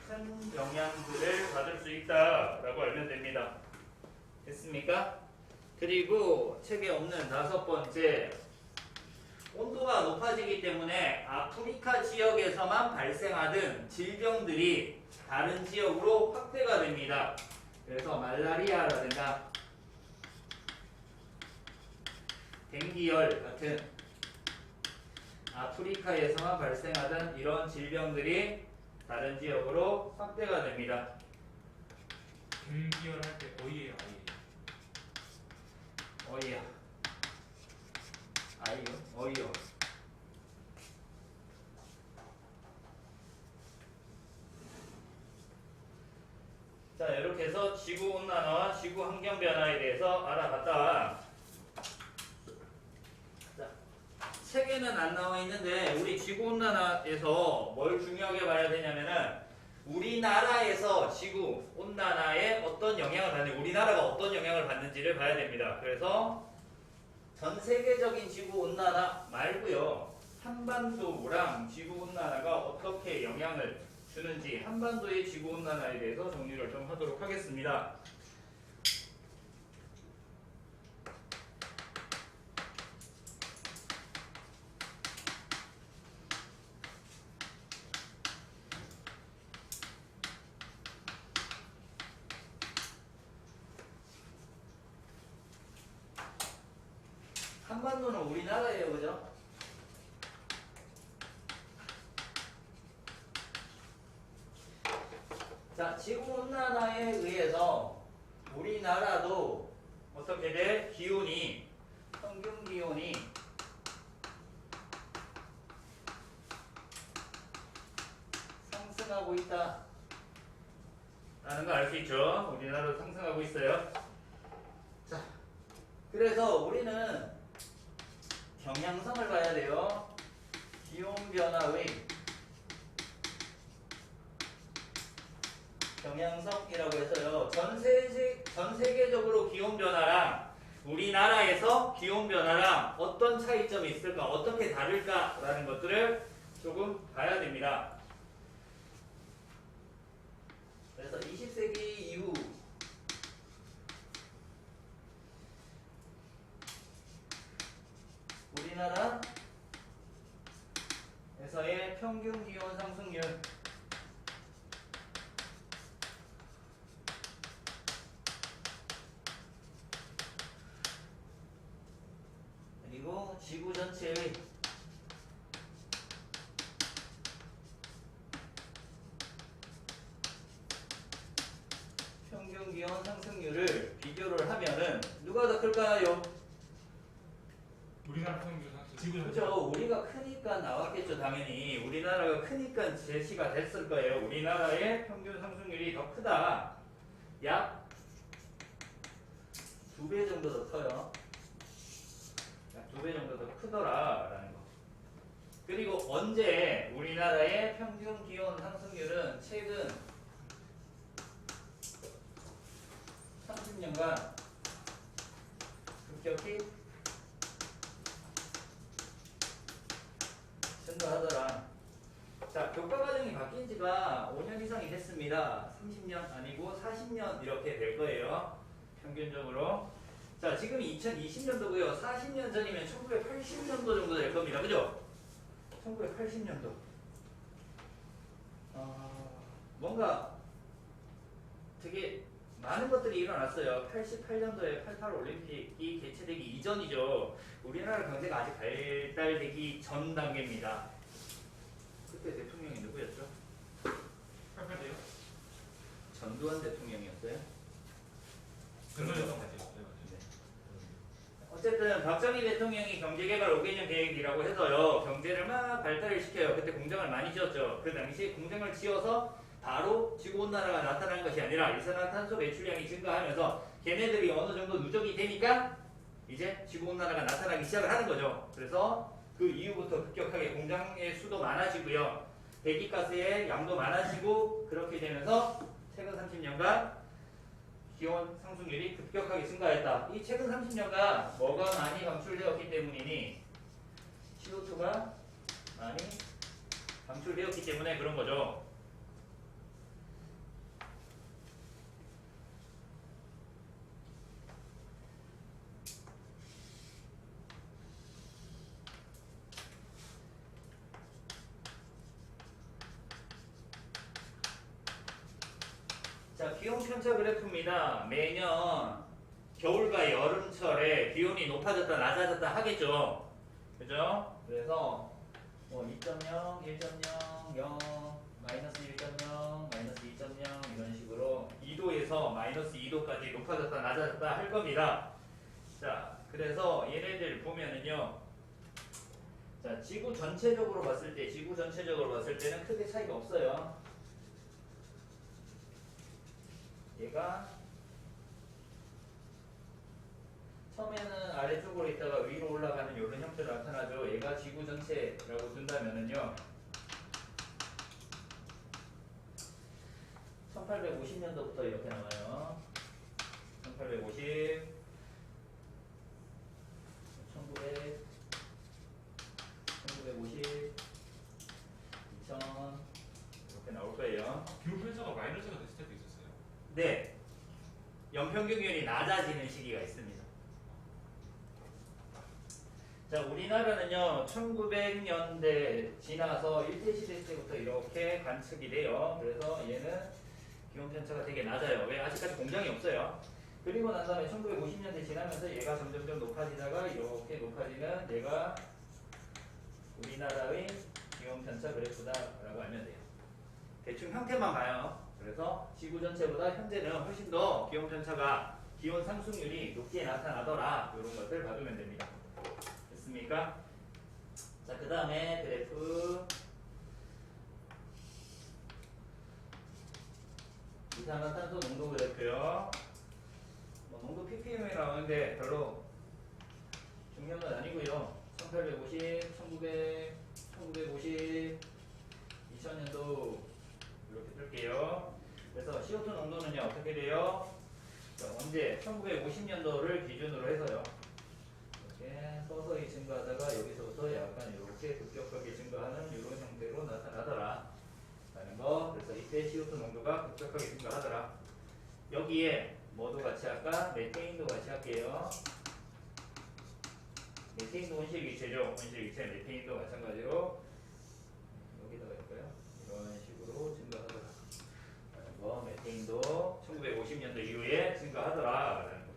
큰 영향들을 받을 수 있다라고 알면 됩니다. 됐습니까? 그리고 책에 없는 다섯 번째, 온도가 높아지기 때문에 아프리카 지역에서만 발생하던 질병들이 다른 지역으로 확대가 됩니다. 그래서 말라리아라든가 댕기열 같은 아프리카에서만 발생하던 이런 질병들이 다른 지역으로 확대가 됩니다. 갱기열 할 때 어이예요, 어이. 어이야. 아이요? 어이요. 자, 이렇게 해서 지구온난화와 지구환경변화에 대해서 알아봤다. 자, 책에는 안 나와 있는데 우리 지구온난화에서 뭘 중요하게 봐야 되냐면은 우리나라에서 지구온난화에 어떤 영향을 받는지, 우리나라가 어떤 영향을 받는지를 봐야 됩니다. 그래서 전 세계적인 지구온난화 말고요, 한반도랑 지구온난화가 어떻게 영향을 주는지, 한반도의 지구온난화에 대해서 정리를 좀 하도록 하겠습니다. 한반도는 우리나라예요, 그죠? 자, 지구온난화에 의해서 우리나라도 어떻게 돼? 기온이, 평균 기온이 상승하고 있다 라는 거 알 수 있죠? 우리나라도 상승하고 있어요. 자, 그래서 우리는 경향성을 봐야 돼요. 기온 변화의 경향성이라고 해서요, 전 세계적으로 기온 변화랑 우리나라에서 기온 변화랑 어떤 차이점이 있을까, 어떻게 다를까라는 것들을 조금 봐야 됩니다. 그래서 20세기 이후 우리나라에서의 평균 기온 상승률, 그리고 지구 전체의 누가 더 클까요? 우리나라 평균 상승. 지구 전체. 그죠? 우리가 크니까 나왔겠죠, 당연히. 우리나라가 크니까 제시가 됐을 거예요. 우리나라의 평균 상승률이 더 크다. 약 2배 정도 더 커요. 약 2배 정도 더 크더라라는 거. 그리고 언제 우리나라의 평균 기온 상승률은 최근 30년간 급격히 증가하더라. 자, 교과 과정이 바뀐 지가 5년 이상이 됐습니다. 30년 아니고 40년 이렇게 될 거예요. 평균적으로. 자, 지금 2020년도고요. 40년 전이면 1980년도 정도 될 겁니다. 그죠? 1980년도. 뭔가 되게 많은 것들이 일어났어요. 88년도에 88 올림픽이 개최되기 이전이죠. 우리나라 경제가 아직 발달되기 전 단계입니다. 그때 대통령이 누구였죠? 팔팔대요? 전두환 대통령이었어요. 전두환 같아요. 네. 어쨌든 박정희 대통령이 경제개발 5개년 계획이라고 해서요. 경제를 막 발달을 시켜요. 그때 공장을 많이 지었죠. 그 당시에 공장을 지어서 바로 지구온난화가 나타나는 것이 아니라 이산화탄소 배출량이 증가하면서 걔네들이 어느 정도 누적이 되니까 이제 지구온난화가 나타나기 시작을 하는 거죠. 그래서 그 이후부터 급격하게 공장의 수도 많아지고요. 배기가스의 양도 많아지고 그렇게 되면서 최근 30년간 기온 상승률이 급격하게 증가했다. 이 최근 30년간 뭐가 많이 방출되었기 때문이니 CO2가 많이 방출되었기 때문에 그런 거죠. 자, 기온 편차 그래프입니다. 매년 겨울과 여름철에 기온이 높아졌다 낮아졌다 하겠죠. 그죠? 그래서 뭐 2.0, 1.0, 0, 마이너스 1.0, 마이너스 2.0 이런 식으로 2도에서 마이너스 2도까지 높아졌다 낮아졌다 할 겁니다. 자, 그래서 얘네들 보면은요. 자, 지구 전체적으로 봤을 때는 크게 차이가 없어요. 얘가 처음에는 아래쪽으로 있다가 위로 올라가는 이런 형태로 나타나죠. 얘가 지구 전체라고 둔다면은요. 1850년도부터 이렇게 나와요. 1850, 1900, 1950, 2000 이렇게 나올 거예요. 기온 편차가 마이너스가 됐을 때도 있었어요. 네, 연평균 기온이 낮아지는 시기가 있습니다. 자, 우리나라는요 1900년대 지나서 일제시대 때부터 이렇게 관측이 돼요. 그래서 얘는 기온 편차가 되게 낮아요. 왜? 아직까지 공장이 없어요. 그리고 난 다음에 1950년대 지나면서 얘가 점점점 높아지다가 이렇게 높아지는 얘가 우리나라의 기온 편차 그래프다라고 알면 돼요. 대충 형태만 봐요. 그래서 지구 전체보다 현재는 훨씬 더 기온 편차가 기온 상승률이 높게 나타나더라. 이런 것들 봐주면 됩니다. 됐습니까? 자, 그 다음에 그래프 이산화탄소 농도 그래프요. 뭐 농도 ppm이 나오는데 별로 중요한 건 아니고요. 1850, 1900, 1950, 2000년도 이렇게 뜰게요. 그래서 CO2 농도는요 어떻게 돼요? 자, 언제 1950년도를 기준으로 해서요. 이렇게 서서히 증가하다가 여기서부터 약간 이렇게 급격하게 증가하는 이런 형태로 나타나더라 라는 거. 그래서 이때 CO2 농도가 급격하게 증가하더라. 여기에 뭐도 같이 할까? 메테인도 같이 할게요. 메테인도 온실기체죠. 온실기체 메테인도 마찬가지로 여기다가 할까요? 이런 식으로 증가하더라. 메테인도 1950년도 이후에 증가하더라 라는 거.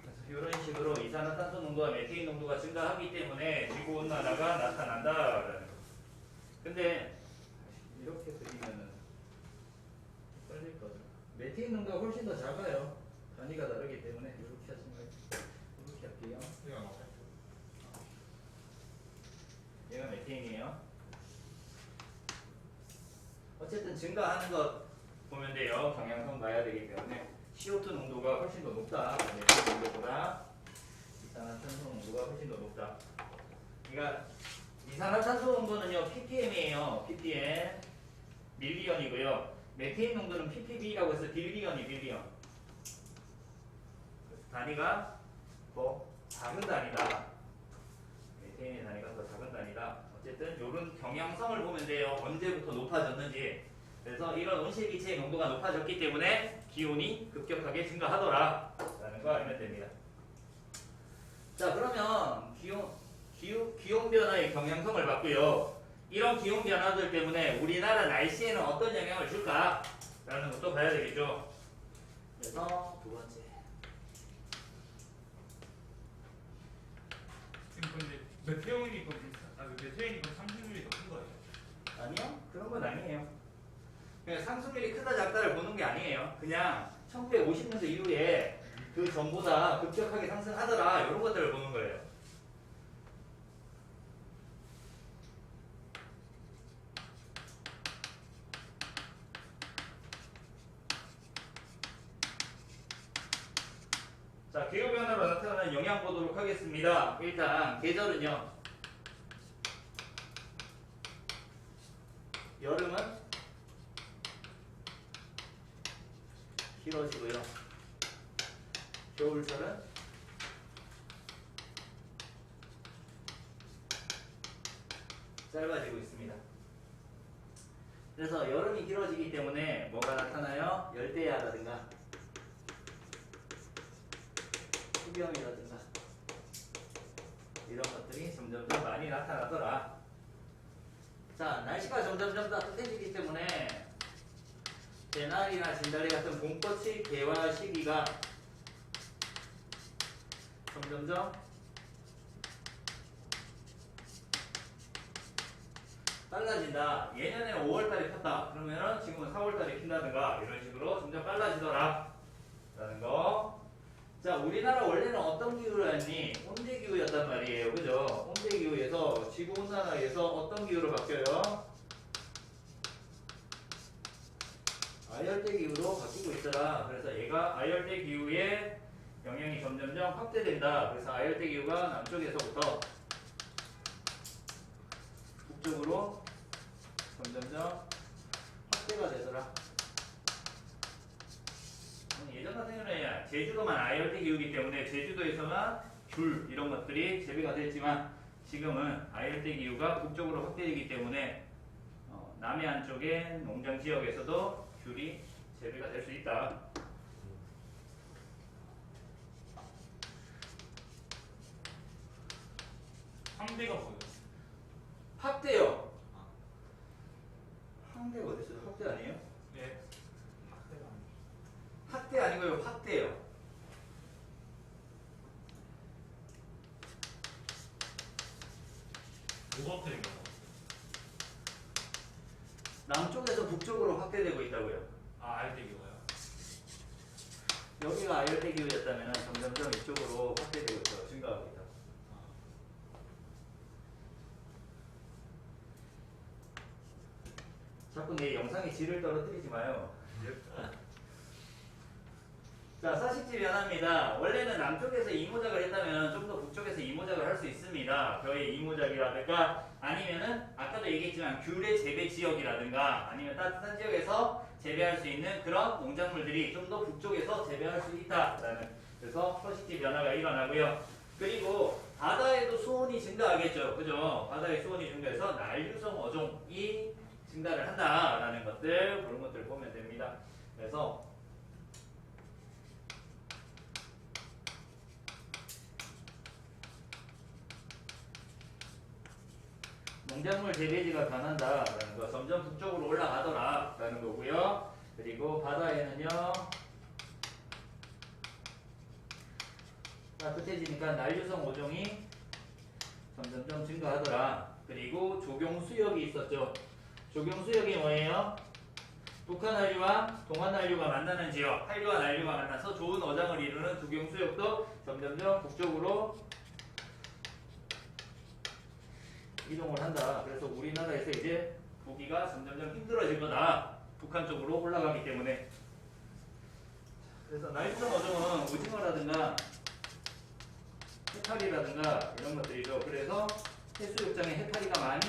그래서 이런 식으로 이산화탄소 농도와 메테인 농도가 증가하기 때문에 지구온난화가 나타난다 라는 거. 근데 이렇게 그리면은 헷갈릴 거죠. 메테인 농도가 훨씬 더 작아요. 단위가 다르기 때문에 어쨌든 증가하는 것 보면 돼요. 경향성 봐야 되기 때문에 CO2 농도가 훨씬 더 높다. 메탄 농도보다 이산화탄소 농도가 훨씬 더 높다. 그러니까 이산화탄소 농도는요 ppm이에요. ppm 밀리언이고요. 메테인 농도는 ppb라고 해서 빌리언이 빌리언. 단위가 더 작은 단위다. 메테인의 단위가 더 작은 단위다. 어쨌든 이런 경향성을 보면 돼요. 언제부터 높아졌는지. 그래서 이런 온실기체의 농도가 높아졌기 때문에 기온이 급격하게 증가하더라 라는 거 알면 됩니다. 자 그러면 기온 변화의 경향성을 봤고요. 이런 기온 변화들 때문에 우리나라 날씨에는 어떤 영향을 줄까 라는 것도 봐야 되겠죠. 그래서 두 번째 근데 메테오인이 메테인이 그럼 상승률이 더 큰 거예요? 아니요 그런 건 아니에요. 그냥 상승률이 크다 작다를 보는 게 아니에요. 그냥 1950년대 이후에 그 전보다 급격하게 상승하더라 이런 것들을 보는 거예요. 자 기후변화로 나타나는 영향 보도록 하겠습니다. 일단 계절은요. 여름은 길어지고요. 겨울철은 짧아지고 있습니다. 그래서 여름이 길어지기 때문에 뭐가 나타나요? 열대야라든가 폭염이라든가 이런 것들이 점점점 많이 나타나더라. 자, 날씨가 점점점 따뜻해지기 때문에 개나리나 진달래 같은 봄꽃의 개화 시기가 점점점 빨라진다. 예년에는 5월달에 폈다. 그러면 지금은 4월달에 핀다든가 이런 식으로 점점 빨라지더라 라는 거. 자 우리나라 원래는 어떤 기후였니? 온대기후였단 말이에요. 그죠? 온대기후에서 지구온난화에서 어떤 기후로 바뀌어요? 아열대기후로 바뀌고 있더라. 그래서 얘가 아열대기후의 영향이 점점점 확대된다. 그래서 아열대기후가 남쪽에서부터 북쪽으로 점점점 확대가 되더라. 예전 같은 경우는 제주도만 아열대 기후이기 때문에 제주도에서만 귤 이런 것들이 재배가 됐지만 지금은 아열대 기후가 북쪽으로 확대되기 때문에 남해안 쪽의 농장 지역에서도 귤이 재배가 될 수 있다. 황대가 뭐예요? 확대요. 확대가 어딨어요? 확대 아니에요? 네. 황대가 아니에요. 확대 아니고요. 확대요. 뭐가 어떻게 된 거예요? 남쪽에서 북쪽으로 확대되고 있다고요. 아, 알대기가요? 여기가 아열대 기후였다면 점점점 이쪽으로 확대되고 있다고 증가하고 있다. 자꾸 내 영상의 질을 떨어뜨리지 마요. 자, 사식지 변화입니다. 원래는 남쪽에서 이모작을 했다면 좀 더 북쪽에서 이모작을 할 수 있습니다. 벼의 이모작이라든가 아니면은 아까도 얘기했지만 귤의 재배 지역이라든가 아니면 따뜻한 지역에서 재배할 수 있는 그런 농작물들이 좀 더 북쪽에서 재배할 수 있다라는 그래서 서식지 변화가 일어나고요. 그리고 바다에도 수온이 증가하겠죠. 그죠? 바다의 수온이 증가해서 난류성 어종이 증가를 한다라는 것들 그런 것들 보면 됩니다. 그래서 농작물 재배지가 변한다라는 거, 점점 북쪽으로 올라가더라라는 거고요. 그리고 바다에는요 따뜻해지니까 난류성 어종이 점점점 증가하더라. 그리고 조경수역이 있었죠. 조경수역이 뭐예요? 북한 한류와 동한 한류가 만나는 지역, 한류와 난류가 만나서 좋은 어장을 이루는 조경수역도 점점점 북쪽으로 이동을 한다. 그래서 우리나라에서 이제 보기가 점점점 힘들어질 거다. 북한 쪽으로 올라가기 때문에. 그래서 나이트론 어종은 오징어라든가 해파리라든가 이런 것들이죠. 그래서 해수욕장에 해파리가 많이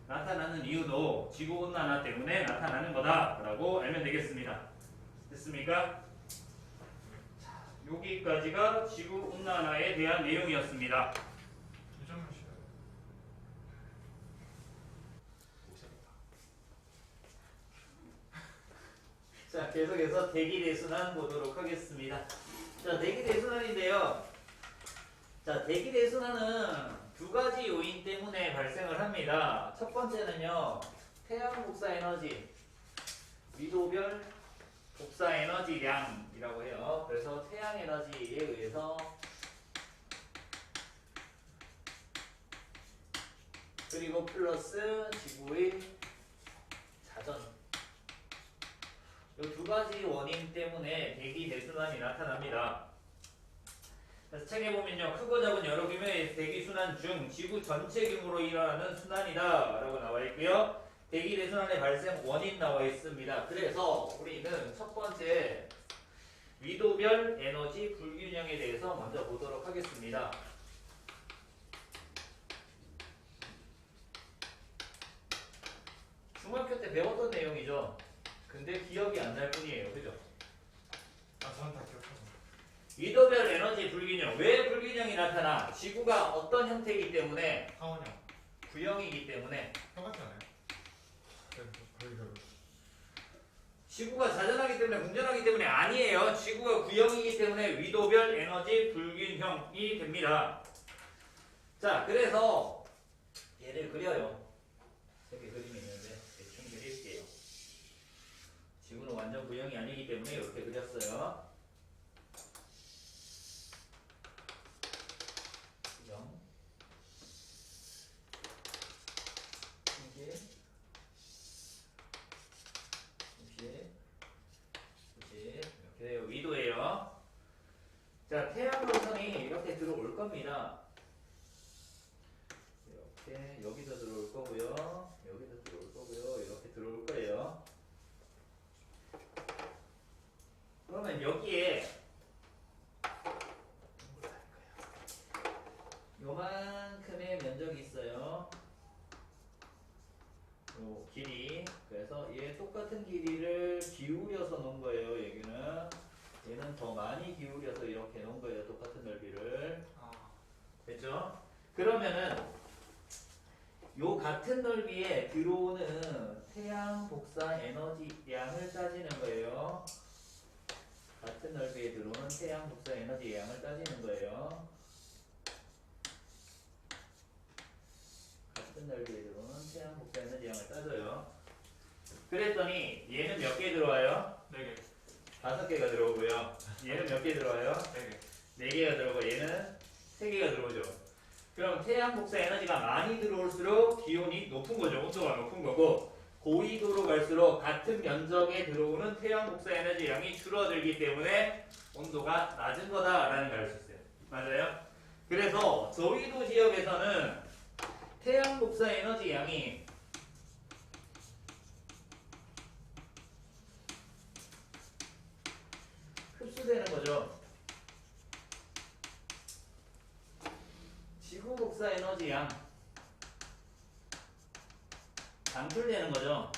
나타나는 이유도 지구온난화 때문에 나타나는 거다라고 알면 되겠습니다. 됐습니까? 자, 여기까지가 지구온난화에 대한 내용이었습니다. 조정만 쉬어요. 자, 계속해서 대기대순환 보도록 하겠습니다. 자, 대기대순환인데요. 자, 대기대순환은 두 가지 요인 때문에 발생을 합니다. 첫 번째는요, 태양 복사 에너지, 위도별 복사 에너지량이라고 해요. 그래서 태양 에너지에 의해서 그리고 플러스 지구의 자전. 이 두 가지 원인 때문에 대기 대순환이 나타납니다. 그래서 책에 보면요, 크고 작은 여러 규모의 대기 순환 중 지구 전체 규모로 일어나는 순환이다라고 나와 있고요. 대기 대순환의 발생 원인 나와 있습니다. 그래서 우리는 첫 번째 위도별 에너지 불균형에 대해서 먼저 보도록 하겠습니다. 중학교 때 배웠던 내용이죠. 근데 기억이 안 날 뿐이에요. 그죠? 아, 저는 다 기억하죠. 위도별 에너지 불균형. 왜 불균형이 나타나? 지구가 어떤 형태이기 때문에? 하원형. 구형이기 때문에. 똑같지 않아요? 네, 거의 별로. 지구가 자전하기 때문에 공전하기 때문에 아니에요. 지구가 구형이기 때문에 위도별 에너지 불균형이 됩니다. 자, 그래서 얘를 그려요. 여기 그림이 있는데 대충 그릴게요. 지구는 완전 구형이 아니기 때문에 이렇게 그렸어요. 구형. 이게 90 이렇게 돼요. 위도예요. 자, 태양 노선이 이렇게 들어올 겁니다. 이렇게 여기서 들어올 거고요. 여기서 들어올 거고요. 이렇게 들어올 거예요. 그러면 여기에 요만큼의 면적이 있어요. 요 길이. 그래서 얘 똑같은 길이를 기울여서 놓은 거예요. 여기는 얘는 더 많이 기울여서 이렇게 놓은 거예요. 똑같은 넓이를. 아, 됐죠? 그러면은 요 같은 넓이에 들어오는 태양 복사 에너지량을 따지는 거예요. 같은 넓이에 들어오는 태양 복사 에너지량을 따지는 거예요. 같은 넓이에 들어오는 태양 복사 에너지량을 따져요. 그랬더니 얘는 몇 개 들어와요? 4개. 5개가 들어오고요. 얘는 몇 개 들어와요? 4개. 4개가 들어오고 얘는 3개가 들어오죠. 그럼 태양 복사 에너지가 많이 들어올수록 기온이 높은 거죠. 온도가 높은 거고, 고위도로 갈수록 같은 면적에 들어오는 태양 복사 에너지 양이 줄어들기 때문에 온도가 낮은 거다라는 걸 알 수 있어요. 맞아요? 그래서 저위도 지역에서는 태양 복사 에너지 양이 흡수되는 거죠. 지구 복사 에너지 양 방출되는 거죠.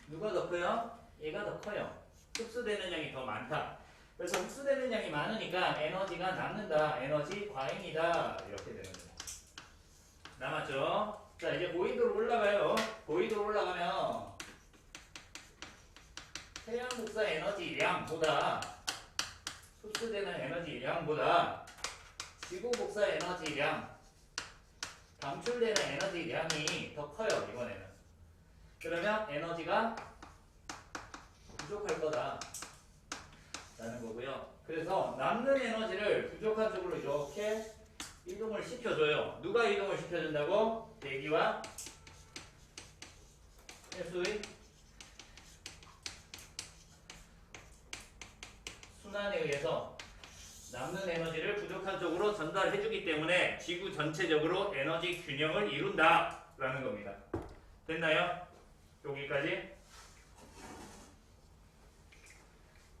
누가 더 커요? 얘가 더 커요. 흡수되는 양이 더 많다. 그래서 흡수되는 양이 많으니까 에너지가 남는다. 에너지 과잉이다. 이렇게 되는 거예요. 남았죠? 자, 이제 고위도로 올라가요. 고위도로 올라가면 태양 복사 에너지 양보다 흡수되는 에너지 양보다 지구 복사 에너지 양, 방출되는 에너지 양이 더 커요. 이번에는. 그러면 에너지가 부족할 거다 라는 거고요. 그래서 남는 에너지를 부족한 쪽으로 이렇게 이동을 시켜줘요. 누가 이동을 시켜준다고? 대기와 해수의 순환에 의해서 남는 에너지를 부족한 쪽으로 전달해주기 때문에 지구 전체적으로 에너지 균형을 이룬다. 라는 겁니다. 됐나요? 여기까지?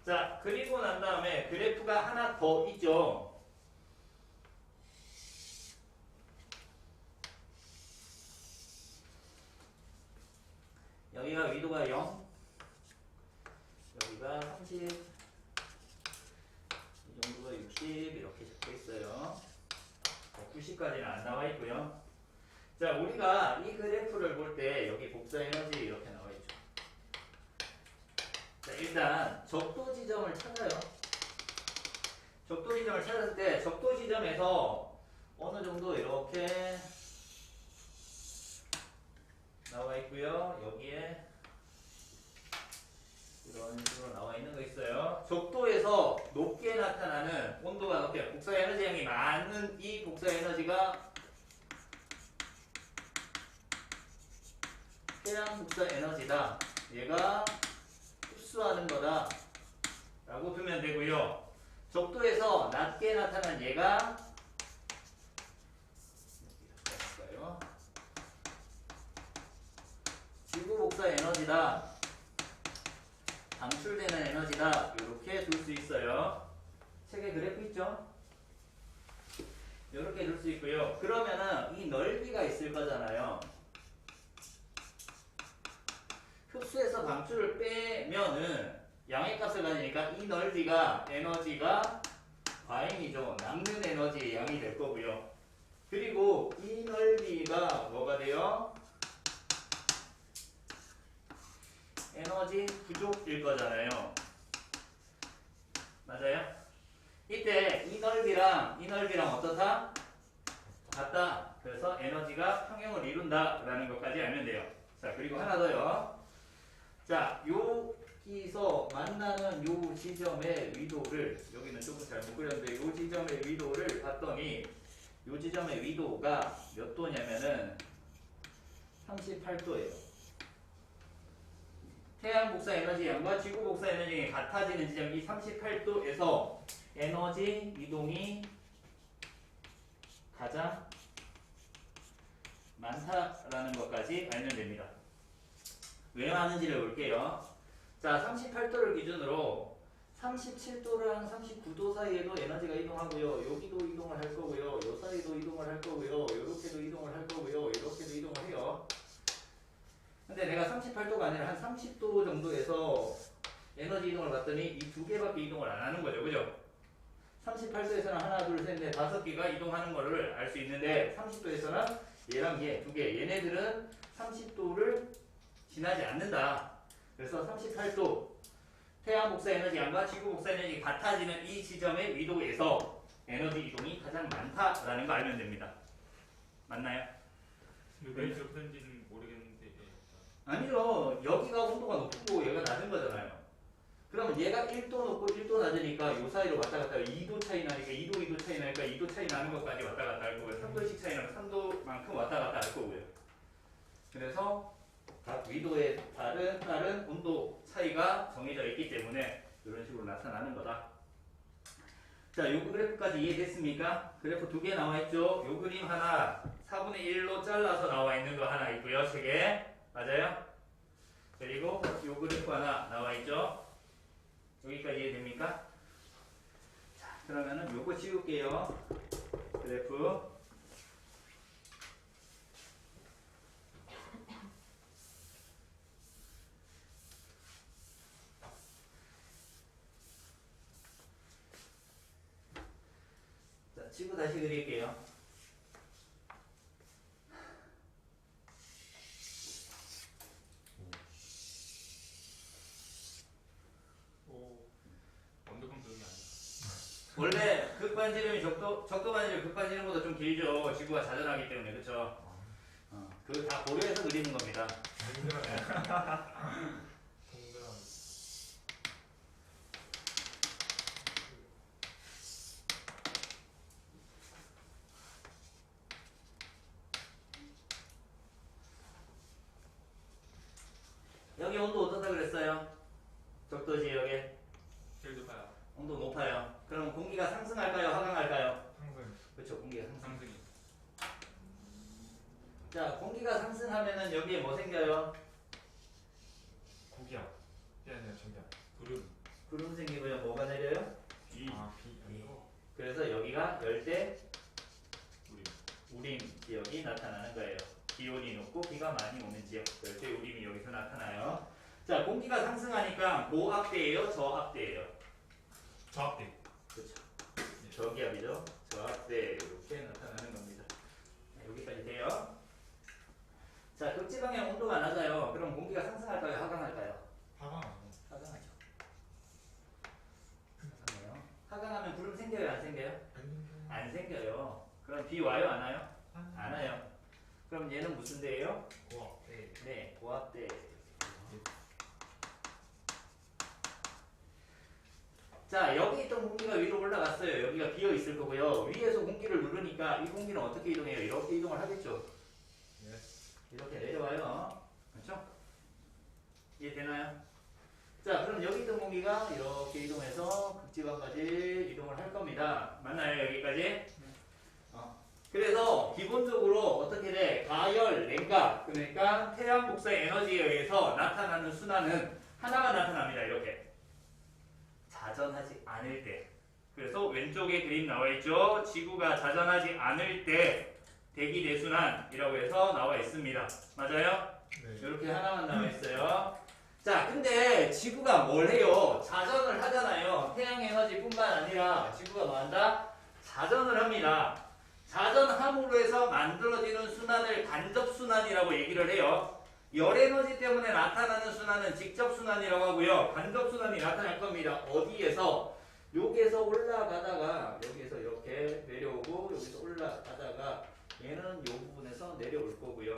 자, 그리고 난 다음에 그래프가 하나 더 있죠. 여기가 위도가 0, 여기가 30, 이 정도가 60 이렇게 적혀 있어요. 90까지는 안 나와 있고요. 자, 우리가 이 그래프를 볼 때 여기 복사 에너지 이렇게 나와 있죠. 자, 일단 적도 지점을 찾아요. 적도 지점을 찾았을 때 적도 지점에서 어느 정도 이렇게 나와 있고요. 여기에 이런 식으로 나와 있는 거 있어요. 적도에서 높게 나타나는 온도가 높게 복사 에너지 양이 많은 이 복사 에너지가 태양 복사 에너지다. 얘가 흡수하는 거다 라고 두면 되고요. 적도에서 낮게 나타난 얘가 지구 복사 에너지다. 방출되는 에너지다. 이렇게 둘 수 있어요. 책에 그래프 있죠? 이렇게 둘 수 있고요. 그러면은 이 넓이가 있을 거잖아요. 흡수해서 방출을 빼면은 양의 값을 가지니까 이 넓이가 에너지가 과잉이죠. 남는 에너지의 양이 될 거고요. 그리고 이 넓이가 뭐가 돼요? 에너지 부족일 거잖아요. 맞아요? 이때 이 넓이랑 어떻다? 같다. 그래서 에너지가 평형을 이룬다 라는 것까지 알면 돼요. 자, 그리고 하나 더요. 자, 여기서 만나는 요 지점의 위도를, 여기는 조금 잘 못 그렸는데 요 지점의 위도를 봤더니 요 지점의 위도가 몇 도냐면은 38도예요. 태양 복사 에너지 양과 지구 복사 에너지 양이 같아지는 지점이 38도에서 에너지 이동이 가장 많다라는 것까지 알면 됩니다. 왜 많은지를 볼게요. 자, 38도를 기준으로 37도랑 39도 사이에도 에너지가 이동하고요. 여기도 이동을 할 거고요. 요 사이도 이동을 할 거고요. 요렇게도 이동을 할 거고요. 이렇게도 이동을 해요. 근데 내가 38도가 아니라 한 30도 정도에서 에너지 이동을 봤더니 이 두 개밖에 이동을 안 하는 거죠. 그죠? 38도에서는 하나, 둘, 셋, 넷, 다섯 개가 이동하는 거를 알 수 있는데 30도에서는 얘랑 얘, 두 개, 얘네들은 30도를 지나지 않는다. 그래서 38도 태양 복사 에너지 양과 지구 복사 에너지 같아지는 이 지점의 위도에서 에너지 이동이 가장 많다라는 거 알면 됩니다. 맞나요? 왜 적던지는 모르겠는데. 아니죠. 여기가 온도가 높고 얘가 낮은 거잖아요. 그러면 얘가 1도 높고 1도 낮으니까 요 사이로 왔다 갔다 2도 차이 나니까 2도 차이 나니까 2도 차이 나는 것까지 왔다 갔다 할 거고요. 3도씩 차이 나면 3도만큼 왔다 갔다 할 거고요. 그래서 각 위도에 따른 온도 차이가 정해져 있기 때문에 이런 식으로 나타나는 거다. 자, 요 그래프까지 이해됐습니까? 그래프 두 개 나와 있죠? 요 그림 하나 4분의 1로 잘라서 나와 있는 거 하나 있고요. 책에. 맞아요? 그리고 요 그래프 하나 나와 있죠? 여기까지 이해됩니까? 자, 그러면은 요거 지울게요. 그래프. 자, 지구 다시 그릴게요. 완벽한 표현이 아니야. 원래 극반지름이 적도 반지름 극반지름보다 좀 길죠. 지구가 자전하기 때문에. 그쵸? 그거 다 고려해서 그리는 겁니다. 동그란 여기 온도 어떻다 그랬어요? 적도 지역에 제일 높아요. 온도 높아요. 그럼 공기가 상승할까요? 하강할까요? 상승 그렇죠. 공기가 상승. 상승이. 자, 공기가 상승하면은 여기에 뭐 생겨요? 고기야. 아니야 저기야. 구름. 구름 생기고요. 뭐가 내려요? 비. 비. 아니고. 그래서 여기가 열대 우리. 우림 지역이 나타나는 거예요. 기온이 높고 비가 많이 오는 지역. 열대 우림이 여기서 나타나요. 자, 공기가 상승하니까 고압대예요, 저압대예요. 저압대. 그렇죠. 저기압이죠. 저압대 이렇게 나타나는 겁니다. 네, 여기까지 돼요. 자, 극지방향 온도가 낮아요. 그럼 공기가 상승할까요, 하강할까요? 하강. 하강하죠. 하강해요. 하강하면 구름 생겨요, 안 생겨요? 안 생겨요. 그럼 비 와요, 안 와요? 안 와요. 그럼 얘는 무슨 대예요? 고압대. 네, 고압대. 자, 여기 있던 공기가 위로 올라갔어요. 여기가 비어 있을 거고요. 위에서 공기를 누르니까 이 공기는 어떻게 이동해요? 이렇게 이동을 하겠죠. 네. 이렇게 내려와요. 그렇죠? 이해되나요? 자, 그럼 여기 있던 공기가 이렇게 이동해서 극지방까지 이동을 할 겁니다. 맞나요? 여기까지? 그래서 기본적으로 어떻게 돼? 가열, 냉각, 그러니까 태양 복사의 에너지에 의해서 나타나는 순환은 하나만 나타납니다. 이렇게. 자전하지 않을 때. 그래서 왼쪽에 그림 나와 있죠. 지구가 자전하지 않을 때 대기 대순환이라고 해서 나와 있습니다. 맞아요? 네. 이렇게 하나만 나와 있어요. 자, 근데 지구가 뭘 해요? 자전을 하잖아요. 태양 에너지뿐만 아니라 지구가 뭐 한다? 자전을 합니다. 자전함으로 해서 만들어지는 순환을 간접순환이라고 얘기를 해요. 열에너지 때문에 나타나는 순환은 직접순환이라고 하고요. 간접순환이 나타날 겁니다. 어디에서? 여기에서 올라가다가 여기에서 이렇게 내려오고 여기서 올라가다가 얘는 이 부분에서 내려올 거고요.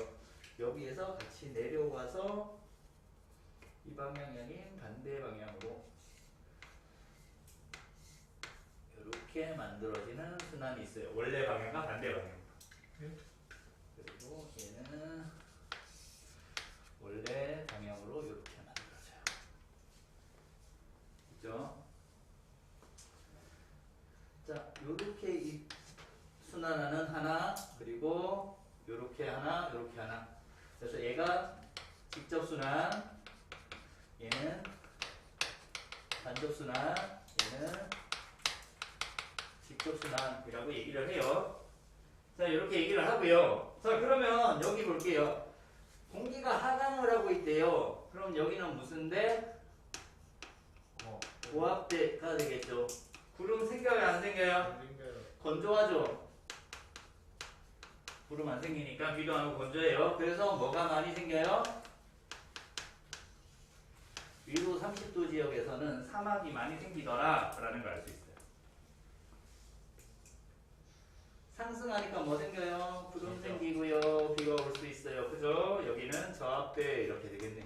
여기에서 같이 내려와서 이 방향이 아닌 반대 방향으로 이렇게 만들어지는 순환이 있어요. 원래 방향과 반대 방향. 그리고 얘는 원래 방향으로 이렇게 만들어져요. 그죠? 자, 요렇게 순환하는 하나, 그리고 요렇게 하나, 요렇게 하나. 그래서 얘가 직접 순환, 얘는 간접 순환, 얘는 직접 순환이라고 얘기를 해요. 자, 이렇게 얘기를 하고요. 자, 그러면 여기 볼게요. 공기가 하강을 하고 있대요. 그럼 여기는 무슨 대? 고압대가 되겠죠. 구름 생겨요, 안 생겨요? 건조하죠. 구름 안 생기니까 비도 안 오고 건조해요. 그래서 뭐가 많이 생겨요? 위로 30도 지역에서는 사막이 많이 생기더라 라는 걸 알 수 있어요. 상승하니까 뭐 생겨요? 구름 생기고요. 비가 올 수 있어요. 그죠? 여기는 저압대 이렇게 되겠네.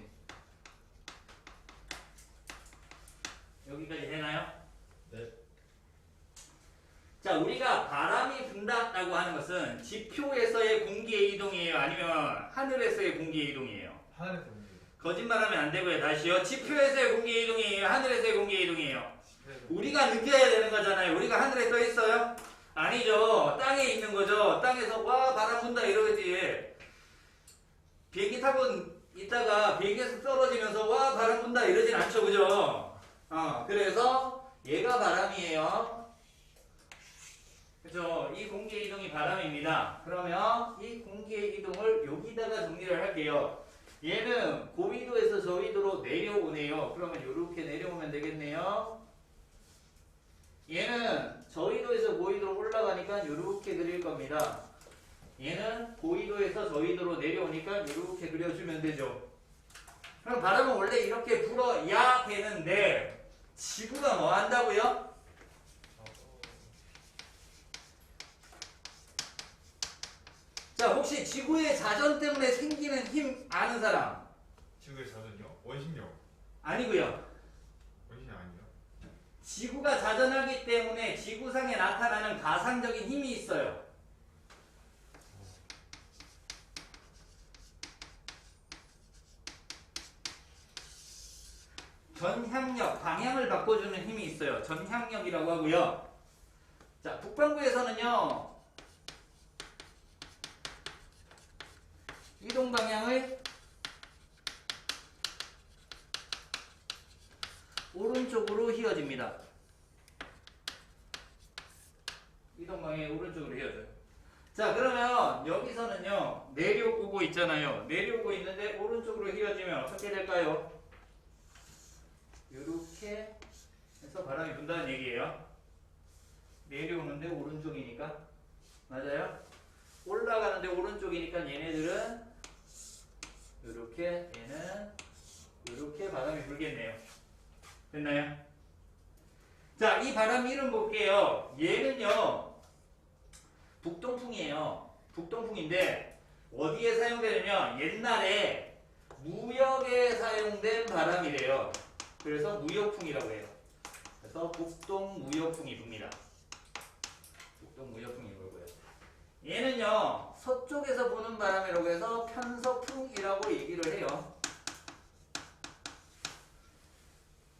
여기까지 되나요? 네. 자, 우리가 바람이 분다라고 하는 것은 지표에서의 공기의 이동이에요? 아니면 하늘에서의 공기의 이동이에요? 하늘에서 온 거짓말하면 안 되고요. 다시요. 지표에서의 공기의 이동이에요? 하늘에서의 공기의 이동이에요? 게. 우리가 느껴야 되는 거잖아요. 우리가 하늘에 떠 있어요? 아니죠. 땅에 있는 거죠. 땅에서 와 바람 분다 이러지. 비행기 타고 있다가 비행기에서 떨어지면서 와 바람 분다 이러진 않죠. 그죠? 그래서 얘가 바람이에요. 그죠? 이 공기의 이동이 바람입니다. 그러면 이 공기의 이동을 여기다가 정리를 할게요. 얘는 고위도에서 저위도로 내려오네요. 그러면 이렇게 내려오면 되겠네요. 얘는 저위도에서 고위도로 올라가니까 이렇게 그릴 겁니다. 얘는 고위도에서 저위도로 내려오니까 이렇게 그려주면 되죠. 그럼 바람은 원래 이렇게 불어야 되는데 지구가 뭐 한다고요? 자, 혹시 지구의 자전 때문에 생기는 힘 아는 사람? 지구의 자전요? 원심력. 아니고요. 원심이 아니에요? 지구가 자전하기 때문에 지구상에 나타나는 가상적인 힘이 있어요. 전향력, 방향을 바꿔주는 힘이 있어요. 전향력이라고 하고요. 자, 북반구에서는요. 이동 방향의 오른쪽으로 휘어집니다. 이동 방향의 오른쪽으로 휘어져요. 자, 그러면 여기서는요, 내려오고 있잖아요. 내려오고 있는데 오른쪽으로 휘어지면 어떻게 될까요? 이렇게 해서 바람이 분다는 얘기예요. 내려오는데 오른쪽이니까. 맞아요? 올라가는데 오른쪽이니까 얘네들은 이렇게, 얘는 이렇게 바람이 불겠네요. 됐나요? 자, 이 바람 이름 볼게요. 얘는요, 북동풍이에요. 북동풍인데 어디에 사용되냐면 옛날에 무역에 사용된 바람이래요. 그래서 무역풍이라고 해요. 그래서 북동무역풍이 붑니다. 북동무역풍이 불고요. 얘는요, 서쪽에서 부는 바람이라고 해서 편서풍이라고 얘기를 해요.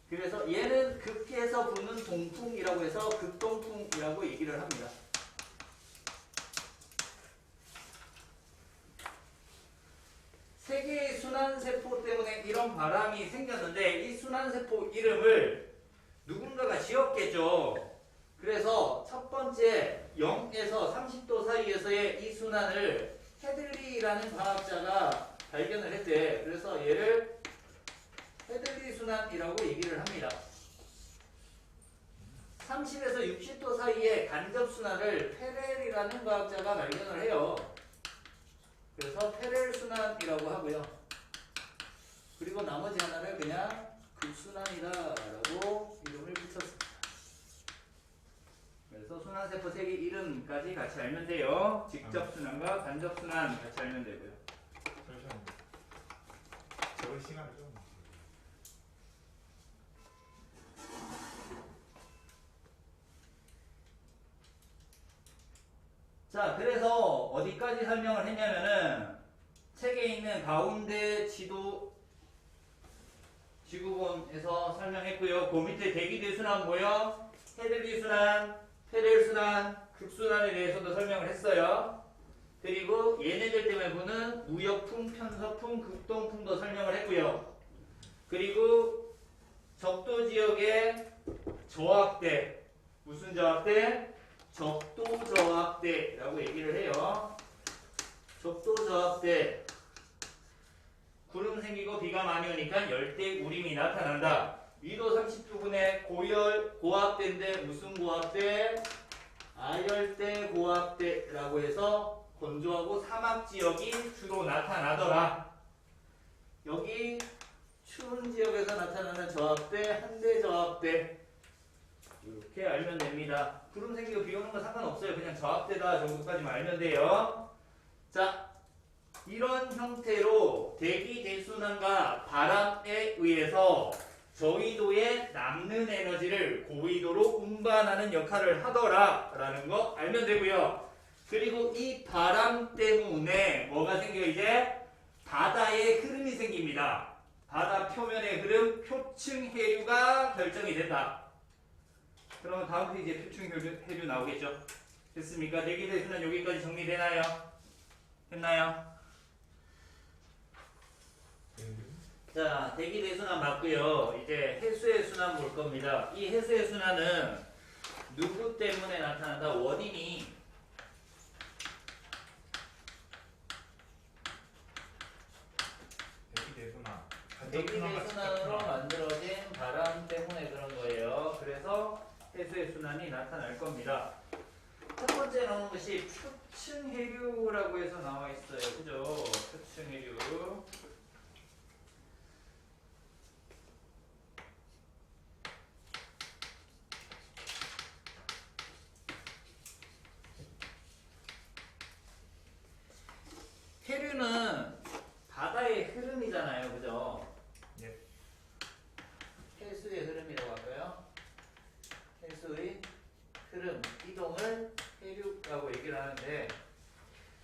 그래서 얘는 극해에서 부는 동풍이라고 해서 극동풍이라고 얘기를 합니다. 세계의 순환세포 때문에 이런 바람이 생겼는데 이 순환세포 이름을 누군가가 지었겠죠. 그래서 첫 번째 0에서 30도 사이에서의 이 순환을 헤들리라는 과학자가 발견을 했대. 그래서 얘를 헤들리 순환이라고 얘기를 합니다. 30에서 60도 사이의 간접 순환을 페렐이라는 과학자가 발견을 해요. 그래서 페렐 순환이라고 하고요. 그리고 나머지 하나를 그냥 극순환이다라고 이름을 붙였습니다. 그래서 순환세포 세개 이름까지 같이 알면 돼요. 직접 순환과 간접 순환 같이 알면 되고요. 잠시만요. 저희 시간을 좀. 자, 그래서 어디까지 설명을 했냐면은 책에 있는 가운데 지도 지구본에서 설명했고요. 그 밑에 대기대 순환 뭐요? 헤들리 순환, 페렐 순환, 극순환에 대해서도 설명을 했어요. 그리고 얘네들 때문에 부는 무역풍, 편서풍, 극동풍도 설명을 했고요. 그리고 적도 지역의 저항대, 무슨 저항대? 적도 저항대라고 얘기를 해요. 적도 저항대. 구름 생기고 비가 많이 오니까 열대우림이 나타난다. 위도 30도분의 고열 고압대인데 무슨 고압대? 아열대 고압대라고 해서 건조하고 사막 지역이 주로 나타나더라. 여기 추운 지역에서 나타나는 저압대, 한대 저압대 이렇게 알면 됩니다. 구름 생기고 비 오는 건 상관없어요. 그냥 저압대다 정도까지만 알면 돼요. 자, 이런 형태로 대기 대순환과 바람에 의해서 저위도에 남는 에너지를 고위도로 운반하는 역할을 하더라라는 거 알면 되고요. 그리고 이 바람 때문에 뭐가 생겨 이제 바다의 흐름이 생깁니다. 바다 표면의 흐름, 표층 해류가 결정이 된다. 그러면 다음 페이지에 표층 해류 나오겠죠? 됐습니까? 대기 대순환 여기까지 정리되나요? 됐나요? 자, 대기 대순환 맞고요. 이제 해수의 순환 볼 겁니다. 이 해수의 순환은 누구 때문에 나타난다? 원인이 대기 대순환으로 만들어진 바람 때문에 그런 거예요. 그래서 해수의 순환이 나타날 겁니다. 첫 번째 나오는 것이 표층 해류라고 해서 나와 있어요. 그죠? 표층 해류. 해류는 바다의 흐름이잖아요. 그죠? 예. 해수의 흐름이라고 할까요? 해수의 흐름, 이동을 해류라고 얘기를 하는데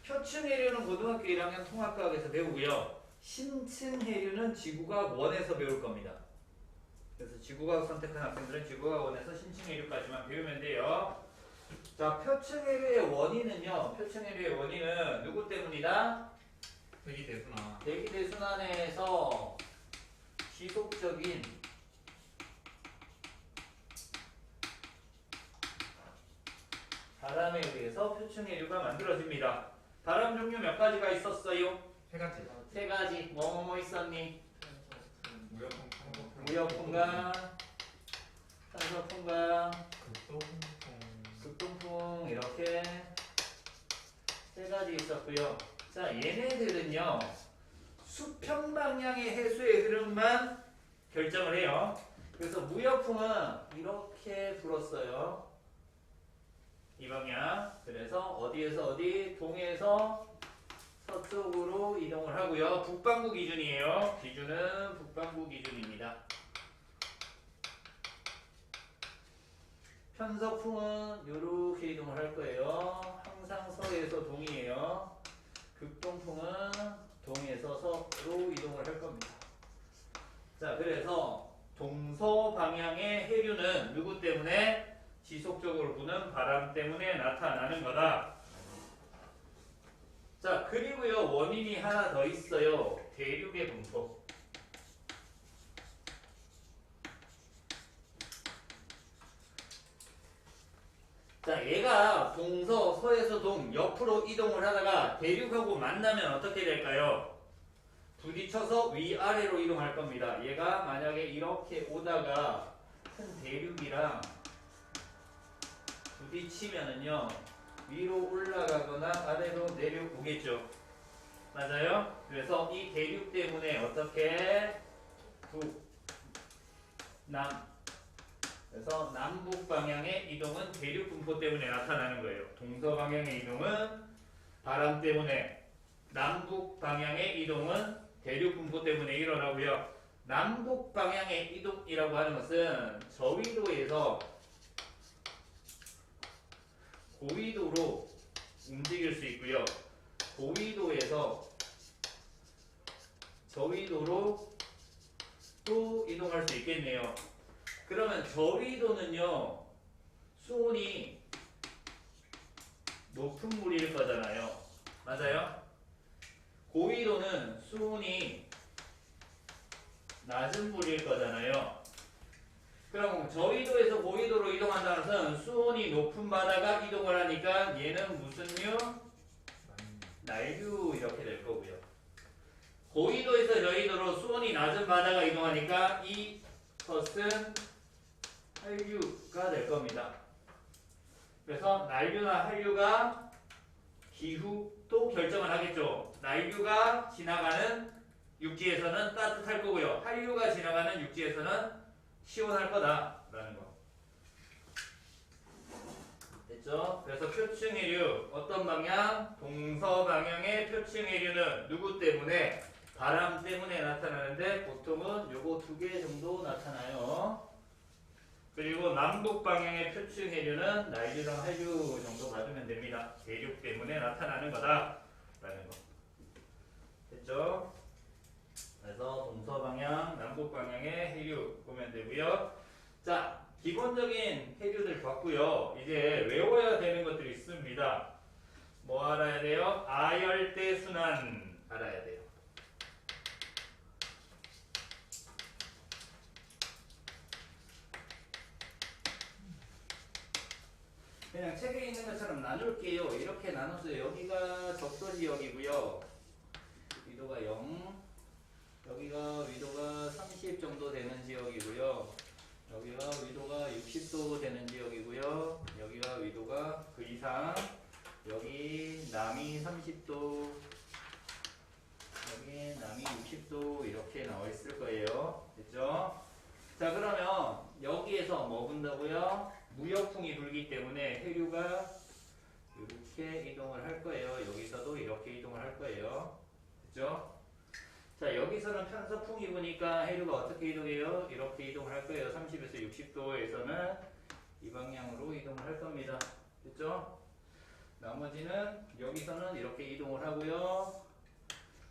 표층 해류는 고등학교 1학년 통합과학에서 배우고요. 신층 해류는 지구과학 1에서 배울 겁니다. 그래서 지구과학 선택한 학생들은 지구과학 1에서 신층 해류까지만 배우면 돼요. 자, 표층 해류의 원인은요. 표층 해류의 원인은 누구 때문이다? 대기대순환. 대기대순환에서 지속적인 바람에 의해서 표층해류가 만들어집니다. 바람 종류 몇 가지가 있었어요? 세 가지. 세 가지. 뭐 있었니? 무역풍, 무역풍과 산소풍과 극도풍. 극동풍 이렇게 세 가지 있었고요. 자, 얘네들은요 수평 방향의 해수의 흐름만 결정을 해요. 그래서 무역풍은 이렇게 불었어요. 이 방향. 그래서 어디에서 어디? 동에서 서쪽으로 이동을 하고요. 북반구 기준이에요. 기준은 북반구 기준입니다. 편서풍은 이렇게 이동을 할 거예요. 항상 서에서 동이에요. 극동풍은 동에서 서로 이동을 할 겁니다. 자, 그래서 동서 방향의 해류는 누구 때문에? 지속적으로 부는 바람 때문에 나타나는 거다. 자, 그리고요 원인이 하나 더 있어요. 대륙의 분포. 자, 얘가 동서, 서에서 동 옆으로 이동을 하다가 대륙하고 만나면 어떻게 될까요? 부딪혀서 위아래로 이동할 겁니다. 얘가 만약에 이렇게 오다가 큰 대륙이랑 부딪히면은요 위로 올라가거나 아래로 내려오겠죠. 맞아요? 그래서 이 대륙 때문에 어떻게 북남 그래서 남북 방향의 이동은 대륙 분포 때문에 나타나는 거예요. 동서 방향의 이동은 바람 때문에, 남북 방향의 이동은 대륙 분포 때문에 일어나고요. 남북 방향의 이동이라고 하는 것은 저위도에서 고위도로 움직일 수 있고요. 고위도에서 저위도로 또 이동할 수 있겠네요. 그러면 저위도는요 수온이 높은 물일 거잖아요. 맞아요? 고위도는 수온이 낮은 물일 거잖아요. 그럼 저위도에서 고위도로 이동한다는 것은 수온이 높은 바다가 이동을 하니까 얘는 무슨 류? 날류 이렇게 될 거고요. 고위도에서 저위도로 수온이 낮은 바다가 이동하니까 이것은 한류가 될 겁니다. 그래서 난류나 한류가 기후도 결정을 하겠죠. 난류가 지나가는 육지에서는 따뜻할 거고요. 한류가 지나가는 육지에서는 시원할 거다라는 거. 됐죠? 그래서 표층해류 어떤 방향? 동서 방향의 표층해류는 누구 때문에? 바람 때문에 나타나는데 보통은 요거 2개 정도 나타나요. 그리고 남북 방향의 표층해류는 난류랑 한류 정도 받으면 됩니다. 대륙 때문에 나타나는 거다 라는 거. 됐죠? 그래서 동서 방향, 남북 방향의 해류 보면 되고요. 자, 기본적인 해류들 봤고요. 이제 외워야 되는 것들이 있습니다. 뭐 알아야 돼요? 아열대 순환 알아야 돼요. 그냥 책에 있는 것처럼 나눌게요. 이렇게 나눴어요. 여기가 적도 지역이고요. 위도가 0, 여기가 위도가 30 정도 되는 지역이고요. 여기가 위도가 60도 되는 지역이고요. 여기가 위도가 그 이상, 여기 남이 30도, 여기 남이 60도 이렇게 나와 있을 거예요. 됐죠? 자, 그러면 여기에서 뭐 분다고요? 무역풍이 불기 때문에 해류가 이렇게 이동을 할 거예요. 여기서도 이렇게 이동을 할 거예요. 됐죠? 자, 여기서는 편서풍이 부니까 해류가 어떻게 이동해요? 이렇게 이동을 할 거예요. 30에서 60도에서는 이 방향으로 이동을 할 겁니다. 됐죠? 나머지는 여기서는 이렇게 이동을 하고요.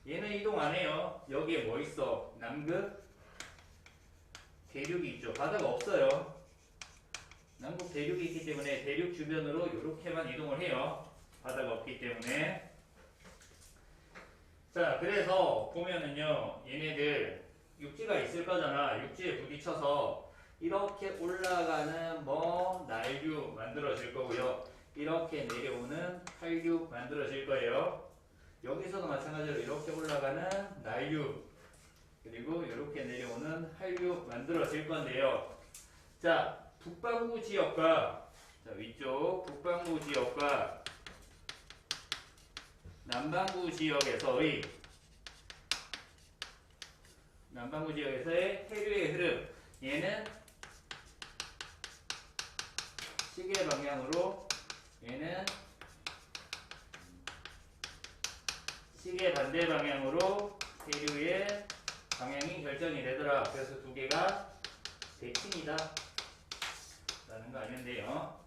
얘는 이동 안 해요. 여기에 뭐 있어? 남극 대륙이 있죠. 바다가 없어요. 남북 대륙이 있기 때문에 대륙 주변으로 이렇게만 이동을 해요. 바다가 없기 때문에. 자, 그래서 보면은요, 얘네들 육지가 있을 거잖아. 육지에 부딪혀서 이렇게 올라가는 난류 만들어질 거고요. 이렇게 내려오는 한류 만들어질 거예요. 여기서도 마찬가지로 이렇게 올라가는 난류 그리고 이렇게 내려오는 한류 만들어질 건데요. 자, 북반구 지역과 위쪽 북반구 지역과 남반구 지역에서의 해류의 흐름 얘는 시계 방향으로 얘는 시계 반대 방향으로 해류의 방향이 결정이 되더라. 그래서 두 개가 대칭이다 라는 거 아닌데요.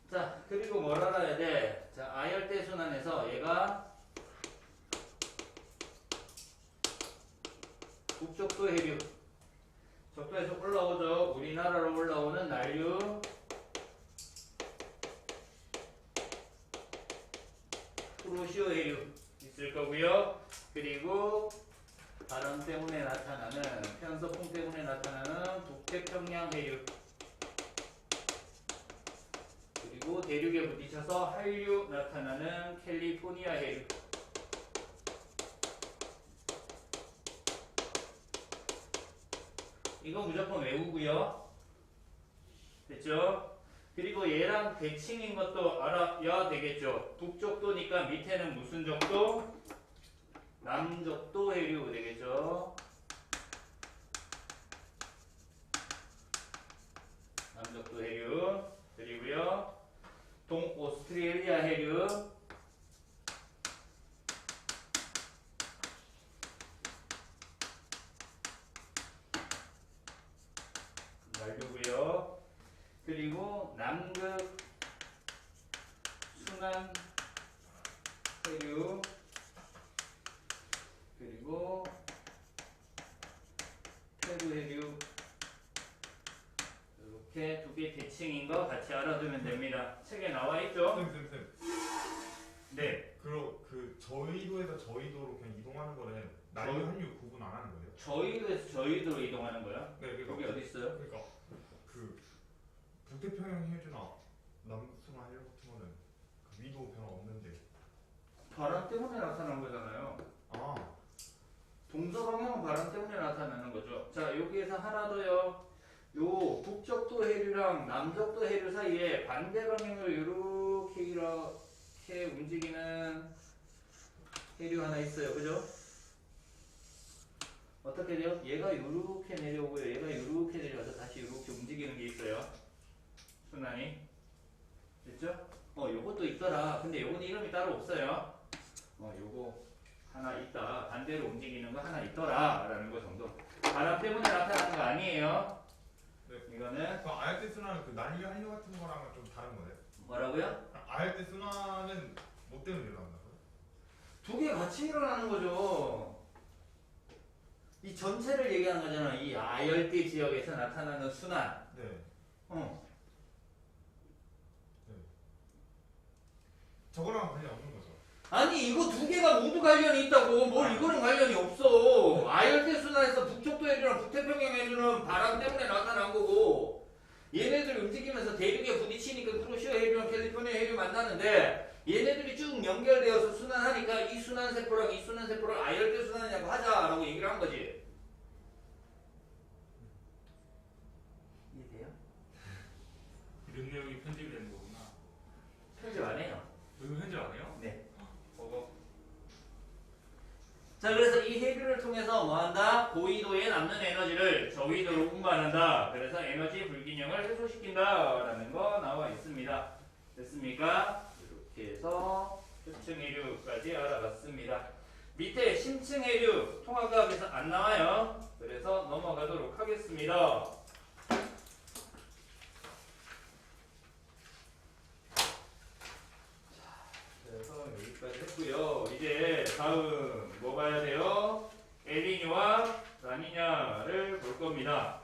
자, 그리고 뭘 알아야 돼? 자, 아열대 순환에서 얘가 북쪽도 해류 적도에서 올라오죠. 우리나라로 올라오는 난류 쿠로시오 해류 있을 거고요. 그리고 바람 때문에 나타나는 편서풍 때문에 나타나는 북태평양 해류 그리고 대륙에 부딪혀서 한류 나타나는 캘리포니아 해류 이거 무조건 외우고요. 됐죠? 그리고 얘랑 대칭인 것도 알아야 되겠죠. 북쪽도니까 밑에는 무슨 적도? 남적도 해류 되겠죠. 남적도 해류 그리고요. 동오스트레일리아 해류 난류고요. 그리고 남극 순환 해류 그리고 페루 해류 이렇게 두 개 대칭인 거 같이 알아두면 됩니다. 책에 나와 있죠? 쌤. 네. 그 저희도에서 저희도로 그냥 이동하는 거는 난류 한류 구분 안 하는 거예요? 저희도에서 저희도로 이동하는 거야? 네, 거기 어디 있어요? 그러니까 그 북태평양 해주나 남순환 해류 같은 거는 그 위도 변화 없는데. 바람 때문에 나타난 거잖아요. 아, 동서방향은 바람 때문에 나타나는 거죠. 자, 여기에서 하나 더요. 요 북적도 해류랑 남적도 해류 사이에 반대 방향으로 이렇게 움직이는 해류 하나 있어요. 그죠? 어떻게 돼요? 얘가 이렇게 내려오고요. 얘가 이렇게 내려와서 다시 이렇게 움직이는 게 있어요. 순환이. 됐죠? 요것도 있더라. 근데 요거는 이름이 따로 없어요. 요거 하나 있다. 반대로 움직이는 거 하나 있더라. 라는 거 정도. 바람 때문에 나타나는 거 아니에요. 네. 이거는 그 아열대 순환은 그 난류 한류 같은 거랑은 좀 다른 거예요? 뭐라고요? 아열대 순환은 뭐 때문에 일어난다고요? 두 개 같이 일어나는 거죠. 이 전체를 얘기하는 거잖아. 이 아열대 지역에서 나타나는 순환. 네. 저거랑 관련 없는 거죠? 아니 이거 두 개가 모두 관련이 있다고. 뭘 이거는 관련이 없어. 아열대 순환에서 북쪽도 해류랑 북태평양 해류는 바람 때문에 나타난 거고 얘네들 움직이면서 대륙에 부딪히니까 쿠로시오 해류랑 캘리포니아 해류 만나는데 얘네들이 쭉 연결되어서 순환하니까 이 순환세포랑 이 순환세포를 아열대 순환이라고 하자라고 얘기를 한 거지. 이해돼요? 이런 내용이 편집이 되는 거구나. 편집 안 해요. 이거 편집 안 해요? 네. 저거 자, 그래서 이 해류를 통해서 뭐한다? 고위도에 남는 에너지를 저위도로 운반한다. 그래서 에너지 불균형을 해소시킨다라는 거 나와 있습니다. 됐습니까? 이렇게 해서 표층 해류까지 알아봤습니다. 밑에 심층 해류 통합과학에서 안 나와요. 그래서 넘어가도록 하겠습니다. 그래서 여기까지 했고요. 이제 다음 뭐 봐야 돼요? 엘니뇨와 라니냐를 볼 겁니다.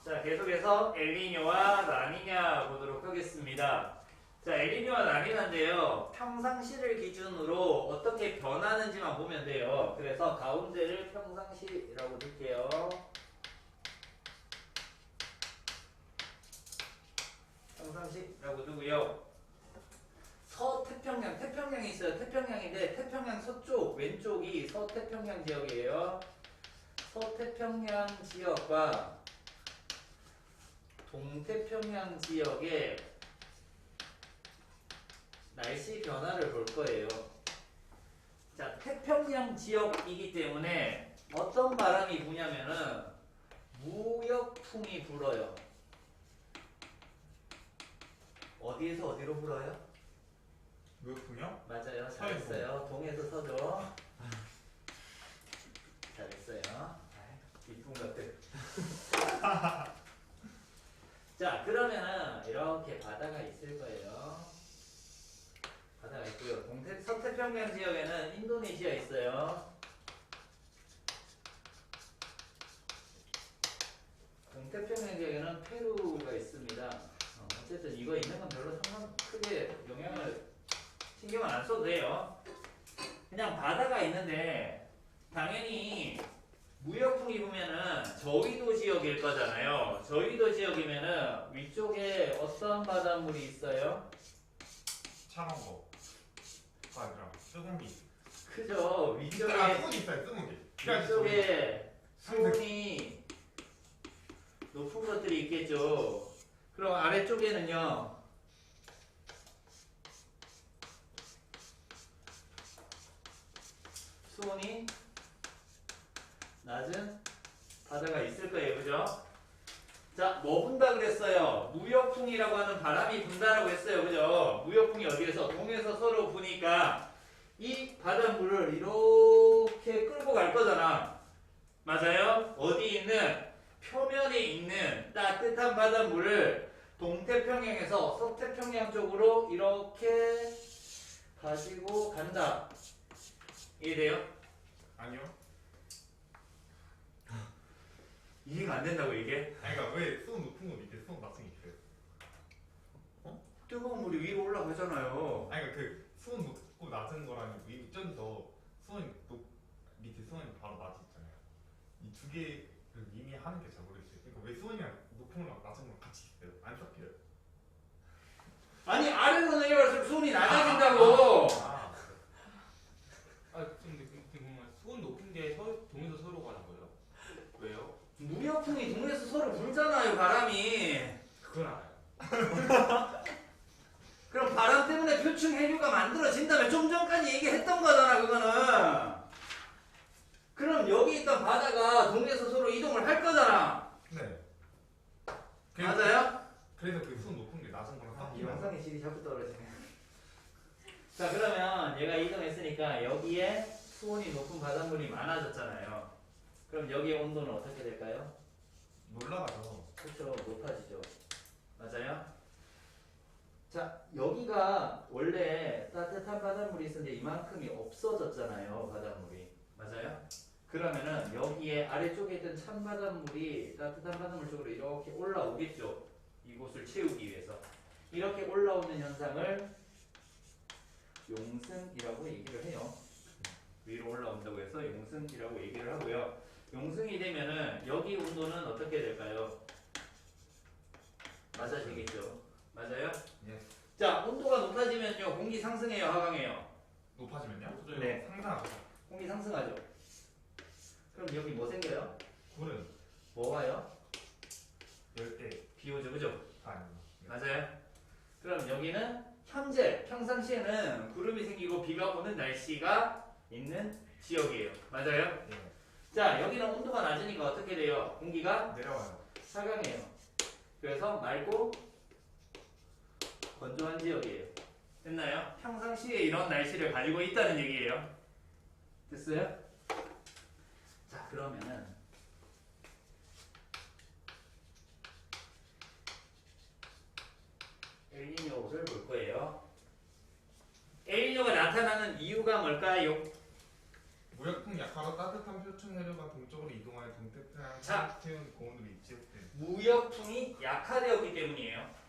자, 계속해서 엘니뇨와 라니냐 보도록 하겠습니다. 자, 엘니뇨와 라니냐인데요. 평상시를 기준으로 어떻게 변하는지만 보면 돼요. 그래서 가운데를 평상시라고 둘게요. 평상시라고 두고요. 서태평양, 태평양이 있어요. 태평양인데 태평양 서쪽, 왼쪽이 서태평양 지역이에요. 서태평양 지역과 동태평양 지역의 날씨 변화를 볼 거예요. 자, 태평양 지역이기 때문에 어떤 바람이 부냐면은 무역풍이 불어요. 어디에서 어디로 불어요? 무역풍이요? 맞아요. 잘했어요. 동에서 서죠. 잘했어요. 이쁜 것들. 자, 그러면은 이렇게 바다가 있을 거예요. 바다가 있고요. 서태평양 지역에는 인도네시아 있어요. 동태평양 지역에는 페루가 있습니다. 어쨌든 이거 있는 건 별로 크게 영향을 신경을 안 써도 돼요. 그냥 바다가 있는데 당연히 무역풍이 보면은 저위도 지역일 거잖아요. 저위도 지역이면은 위쪽에 어떤 바닷물이 있어요? 차가운 거. 아니라 뜨거운 게. 그죠? 뜨거운 위쪽에 게 있어요. 뜨거운 게. 위쪽에 수온이 높은 것들이 있겠죠. 그럼 아래쪽에는요. 수온이 낮은 바다가 있을 거예요. 그죠? 자, 뭐 분다 그랬어요? 무역풍이라고 하는 바람이 분다라고 했어요. 그죠? 무역풍이 어디에서? 동에서 서로 부니까 이 바닷물을 이렇게 끌고 갈 거잖아. 맞아요? 어디 있는? 표면에 있는 따뜻한 바닷물을 동태평양에서 서태평양 쪽으로 이렇게 가지고 간다. 이해돼요? 아니요. 이해가 안 된다고 이게? 아니 그러니까 왜 수온 높은 거 밑에 수온 낮은 게 있어요? 뜨거운 물이 위로 올라가잖아요. 아니 그러니까 그 수온 높고 낮은 거랑 위 저기서 수온이 밑에 수온이 바로 낮이 있잖아요. 이 두 개 이미 하는 게 잘 모르겠어요. 그러니까 왜 수온이랑 높은 거랑 낮은 거랑 같이 있어요? 안 섞여요. 아니 아래로 내려갈수록 수온이 낮아진다고. 아 근데 궁금한 수온 높은 게 동에서 서로 가는 거예요? 왜요? 무역풍이 동에서 서로 불잖아요. 바람이. 그건 알아요. 그럼 바람 때문에 표층 해류가 만들어진다면 좀 전까지 얘기했던 거잖아. 그거는. 그럼 여기 있던 바다가 동에서 서로 이동을 할 거잖아. 네. 맞아요? 그래서 그 수온 높은 게 낮은 거랑 이 섞이면 영상의 질이 자꾸 떨어지네. 자, 그러면 얘가 이동했으니까 여기에 수온이 높은 바닷물이 많아졌잖아요. 그럼 여기의 온도는 어떻게 될까요? 올라가죠. 그렇죠. 높아지죠. 맞아요? 자, 여기가 원래 따뜻한 바닷물이 있었는데 이만큼이 없어졌잖아요. 바닷물이. 맞아요? 그러면은 여기에 아래쪽에 있던 찬 바닷물이 따뜻한 바닷물 쪽으로 이렇게 올라오겠죠. 이곳을 채우기 위해서. 이렇게 올라오는 현상을 용승이라고 얘기를 해요. 위로 올라온다고 해서 용승이라고 얘기를 하고요. 용승이 되면은 여기 온도는 어떻게 될까요? 낮아지겠죠. 맞아요? 예. 자, 온도가 높아지면요. 공기 상승해요, 하강해요? 높아지면요? 높아져요. 네. 상상하죠. 공기 상승하죠. 그럼 여기 뭐 생겨요? 구름, 뭐 와요? 열대, 비 오죠, 그죠? 아니요. 맞아요. 그럼 여기는 현재 평상시에는 구름이 생기고 비가 오는 날씨가 있는 지역이에요. 맞아요? 예. 자, 여기는 온도가 낮으니까 어떻게 돼요? 공기가 내려와요. 하강해요. 그래서 맑고 건조한 지역이에요. 됐나요? 평상시에 이런 날씨를 가지고 있다는 얘기예요. 됐어요? 자, 그러면은 엘니뇨를 볼 거예요. 엘니뇨가 나타나는 이유가 뭘까요? 무역풍 약화로 따뜻한 표층 해류가 동쪽으로 이동하여 동태평양 자. 태운 고온으로 입지역된. 무역풍이 약화되었기 때문이에요.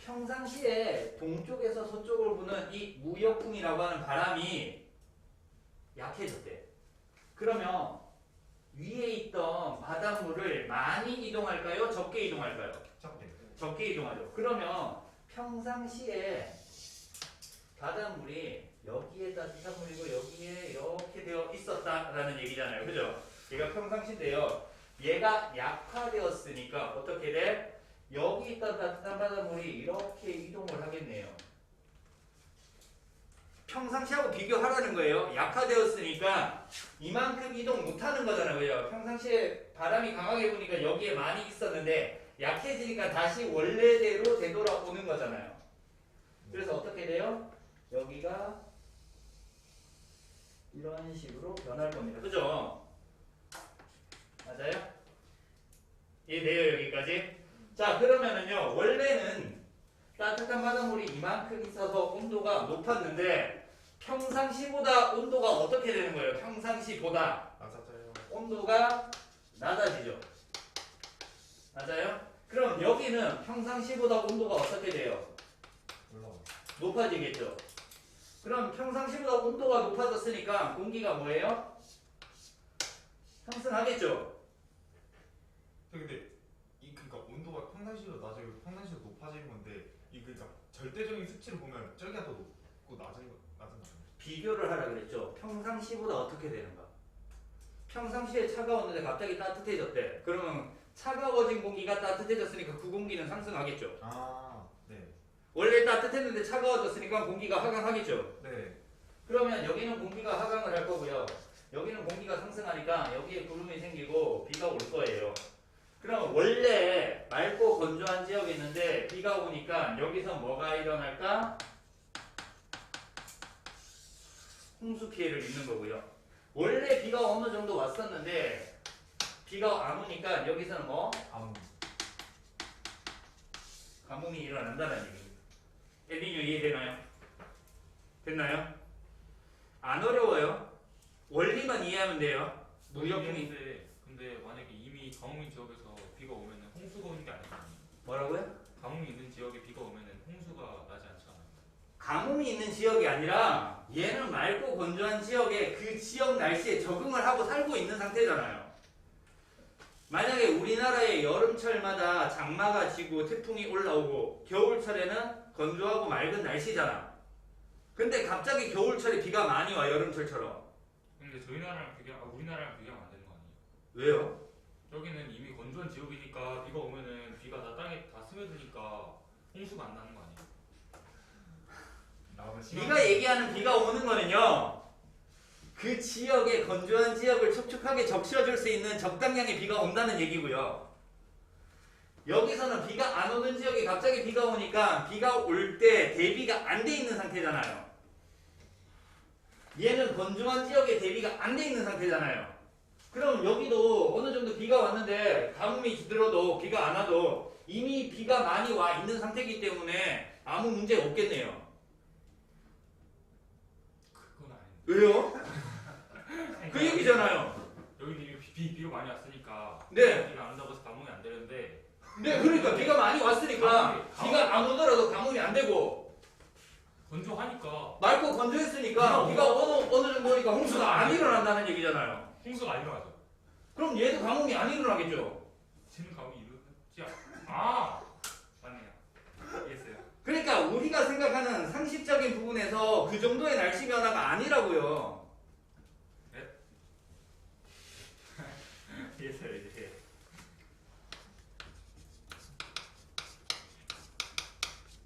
평상시에 동쪽에서 서쪽으로 부는 이 무역풍이라고 하는 바람이 약해졌대. 그러면 위에 있던 바닷물을 많이 이동할까요? 적게 이동할까요? 적게. 적게 이동하죠. 그러면 평상시에 바닷물이 여기에 따뜻한 물이고 여기에 이렇게 되어 있었다라는 얘기잖아요. 그죠? 얘가 평상시인데요. 얘가 약화되었으니까 어떻게 돼? 여기 있던 따뜻한 바닷물이 이렇게 이동을 하겠네요. 평상시하고 비교하라는 거예요. 약화되었으니까 이만큼 이동 못하는 거잖아요. 그죠? 평상시에 바람이 강하게 부니까 여기에 많이 있었는데 약해지니까 다시 원래대로 되돌아오는 거잖아요. 그래서 어떻게 돼요? 여기가 이런 식으로 변할 겁니다. 그죠? 맞아요? 이해돼요? 여기까지? 자, 그러면은요, 원래는 따뜻한 바닷물이 이만큼 있어서 온도가 높았는데 평상시보다 온도가 어떻게 되는 거예요? 평상시보다 낮아져요. 온도가 낮아지죠. 맞아요? 그럼 여기는 평상시보다 온도가 어떻게 돼요? 올라와. 높아지겠죠. 그럼 평상시보다 온도가 높아졌으니까 공기가 뭐예요? 상승하겠죠. 근데 이 그러니까 온도가 평상시보다 낮아지고 평상시보다 높아지는 건데 이 그러니까 절대적인 수치를 보면 저기가 더 높고 낮은 거잖아요. 비교를 하라 그랬죠. 평상시보다 어떻게 되는가? 평상시에 차가웠는데 갑자기 따뜻해졌대. 그러면 차가워진 공기가 따뜻해졌으니까 그 공기는 상승하겠죠. 아, 네. 원래 따뜻했는데 차가워졌으니까 공기가 하강하겠죠. 네. 그러면 여기는 공기가 하강을 할 거고요. 여기는 공기가 상승하니까 여기에 구름이 생기고 비가 올 거예요. 그럼 원래 맑고 건조한 지역이 있는데 비가 오니까 여기서 뭐가 일어날까? 홍수 피해를 입는 거고요. 원래 비가 어느 정도 왔었는데 비가 안 오니까 여기서는 뭐? 가뭄이 일어난다는 얘기입니다. 엘니뇨 이해되나요? 됐나요? 안 어려워요. 원리만 이해하면 돼요. 무역풍이 근데 만약에 이미 가뭄인 지역에서 비가 오면은 홍수가 오는 게 아니잖아요. 뭐라고요? 가뭄이 있는 지역에 비가 오면은 홍수가 나지 않잖아요. 가뭄이 있는 지역이 아니라 얘는 맑고 건조한 지역에 그 지역 날씨에 적응을 하고 살고 있는 상태잖아요. 만약에 우리나라의 여름철마다 장마가 지고 태풍이 올라오고 겨울철에는 건조하고 맑은 날씨잖아. 근데 갑자기 겨울철에 비가 많이 와, 여름철처럼. 근데 우리나라랑 비교하면 안 되는 거 아니에요? 왜요? 여기는 이미 건조한 지역이니까 비가 오면은 비가 다 땅에 다 스며드니까 홍수가 안 나는 거 아니에요? 나오면 심한. 네가 얘기하는 비가 오는 거는요, 그 지역의 건조한 지역을 촉촉하게 적셔줄 수 있는 적당량의 비가 온다는 얘기고요. 여기서는 비가 안 오는 지역에 갑자기 비가 오니까 비가 올 때 대비가 안 돼 있는 상태잖아요. 얘는 건조한 지역에 대비가 안 돼 있는 상태잖아요. 그럼 여기도 어느 정도 비가 왔는데 가뭄이 들어도 비가 안 와도 이미 비가 많이 와 있는 상태이기 때문에 아무 문제 없겠네요. 그건 아닌데. 왜요? 그 얘기잖아요. 여기도 이미 비가 많이 왔으니까 네. 비가 안 온다고 해서 가뭄이 안 되는데 네, 그러니까 비가 많이 왔으니까 비가 안 오더라도 가뭄이 안 되고 건조하니까 맑고 건조했으니까 비가 어느 정도 오니까 홍수가 안 일어난다는 얘기잖아요. 홍수가 안 일어나죠. 그럼 얘도 가뭄이 안 일어나겠죠. 지금 가뭄이 일어났지 맞네요. 이해했어요. 그러니까 우리가 생각하는 상식적인 부분에서 그 정도의 날씨 변화가 아니라고요. 이해했어요, 이제.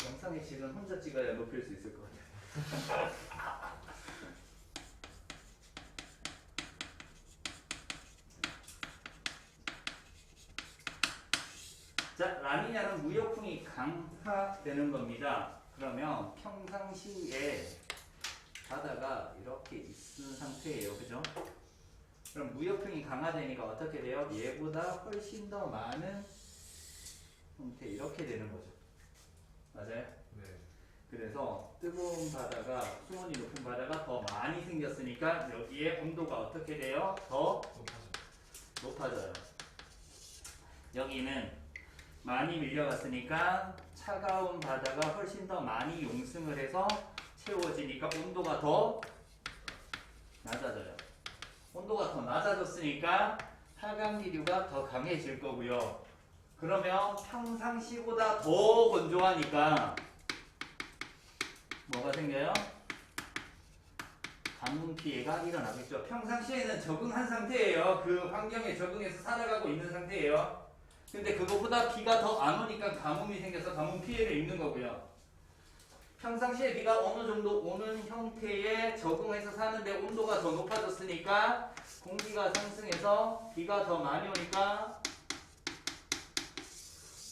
영상의 질은 혼자 찍어야 높일 수 있을 것 같아요. 자, 라니냐는 무역풍이 강화되는 겁니다. 그러면 평상시에 바다가 이렇게 있는 상태예요. 그죠? 그럼 무역풍이 강화되니까 어떻게 돼요? 얘보다 훨씬 더 많은 형태 이렇게 되는 거죠. 맞아요? 네. 그래서 뜨거운 바다가 수온이 높은 바다가 더 많이 생겼으니까 여기에 온도가 어떻게 돼요? 더 높아져요. 여기는 많이 밀려갔으니까 차가운 바다가 훨씬 더 많이 용승을 해서 채워지니까 온도가 더 낮아져요. 온도가 더 낮아졌으니까 하강기류가 더 강해질 거고요. 그러면 평상시보다 더 건조하니까 뭐가 생겨요? 가뭄 피해가 일어나겠죠. 평상시에는 적응한 상태예요. 그 환경에 적응해서 살아가고 있는 상태예요. 근데 그거보다 비가 더 안 오니까 가뭄이 생겨서 가뭄 피해를 입는 거고요. 평상시에 비가 어느 정도 오는 형태에 적응해서 사는데 온도가 더 높아졌으니까 공기가 상승해서 비가 더 많이 오니까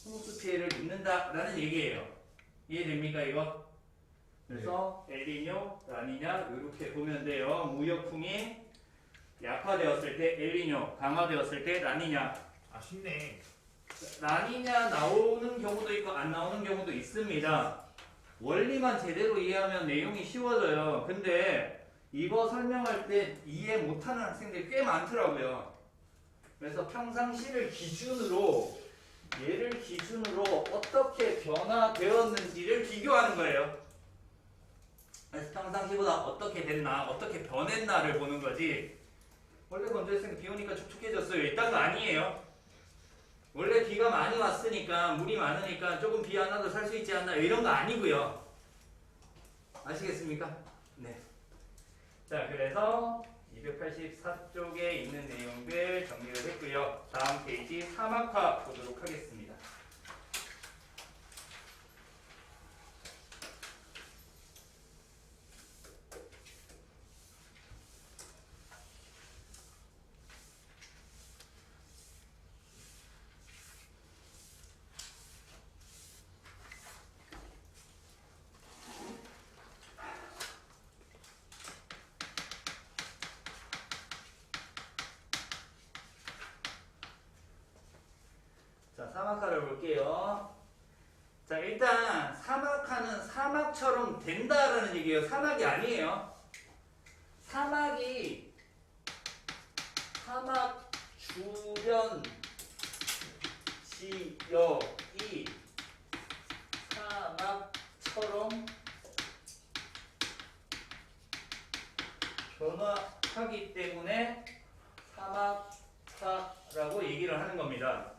홍수 피해를 입는다라는 얘기예요. 이해됩니까 이거? 그래서 엘니뇨, 라니냐 이렇게 보면 돼요. 무역풍이 약화되었을 때 엘니뇨, 강화되었을 때 라니냐. 아 쉽네. 라니냐 나오는 경우도 있고 안 나오는 경우도 있습니다. 원리만 제대로 이해하면 내용이 쉬워져요. 근데 이거 설명할 때 이해 못하는 학생들이 꽤 많더라고요. 그래서 평상시를 기준으로 얘를 기준으로 어떻게 변화되었는지를 비교하는 거예요. 그래서 평상시보다 어떻게 됐나, 어떻게 변했나를 보는 거지. 원래 건조했으니까 비 오니까 촉촉해졌어요. 이딴 거 아니에요. 원래 비가 많이 왔으니까 물이 많으니까 조금 비 안 와도 살 수 있지 않나 이런 거 아니고요. 아시겠습니까? 네. 자, 그래서 284쪽에 있는 내용들 정리를 했고요. 다음 페이지 사막화 보도록 하겠습니다. 자, 사막화를 볼게요. 자, 일단 사막화는 사막처럼 된다라는 얘기예요. 사막이 아니에요. 사막 주변 지역이 사막처럼 변화하기 때문에 사막화라고 얘기를 하는 겁니다.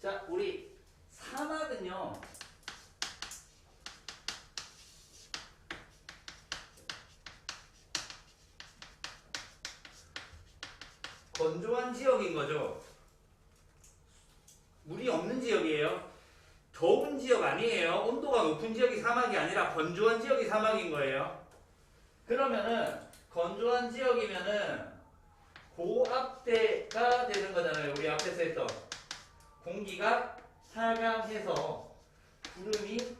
자, 우리 사막은요, 건조한 지역인 거죠. 물이 없는 지역이에요. 더운 지역 아니에요. 온도가 높은 지역이 사막이 아니라 건조한 지역이 사막인 거예요. 그러면은 건조한 지역이면은 고압대가 되는 거잖아요. 우리 앞에서 했던 공기가 하강해서 구름이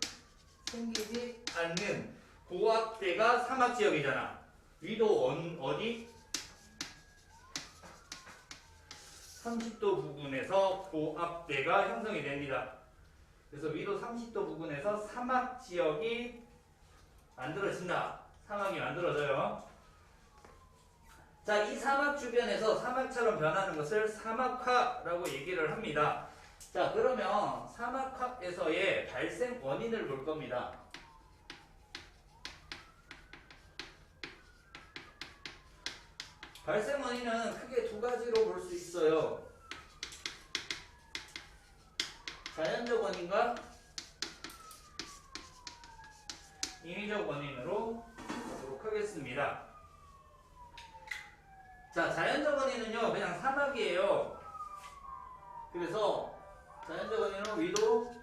생기지 않는 고압대가 사막 지역이잖아. 위도 어디? 30도 부근에서 고압대가 형성이 됩니다. 그래서 위도 30도 부근에서 사막 지역이 만들어진다. 사막이 만들어져요. 자, 이 사막 주변에서 사막처럼 변하는 것을 사막화라고 얘기를 합니다. 자, 그러면 사막화에서의 발생 원인을 볼 겁니다. 발생 원인은 크게 두 가지로 볼 수 있어요. 자연적 원인과 인위적 원인으로 보도록 하겠습니다. 자, 자연적 원인은요, 그냥 사막이에요. 그래서 자연적 원인은 위도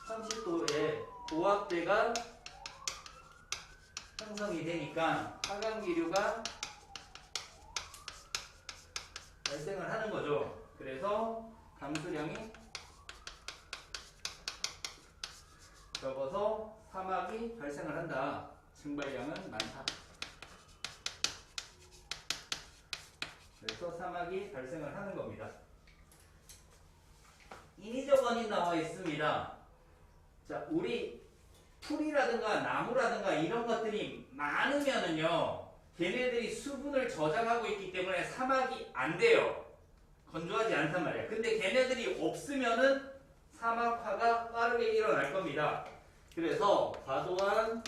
30도에 고압대가 형성이 되니까 하강기류가 발생을 하는 거죠. 그래서 강수량이 적어서 사막이 발생을 한다. 증발량은 많다. 그래서 사막이 발생을 하는 겁니다. 인위적 원인 나와 있습니다. 자, 우리 풀이라든가 나무라든가 이런 것들이 많으면은요, 걔네들이 수분을 저장하고 있기 때문에 사막이 안 돼요. 건조하지 않단 말이야. 근데 걔네들이 없으면은 사막화가 빠르게 일어날 겁니다. 그래서 과도한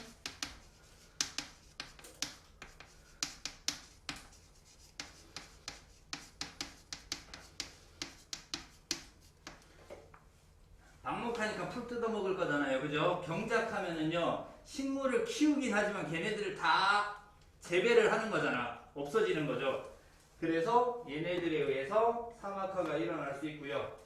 방목하니까 풀 뜯어먹을 거잖아요. 그죠? 경작하면은요, 식물을 키우긴 하지만 걔네들을 다 재배를 하는 거잖아. 없어지는 거죠. 그래서 얘네들에 의해서 사막화가 일어날 수 있고요.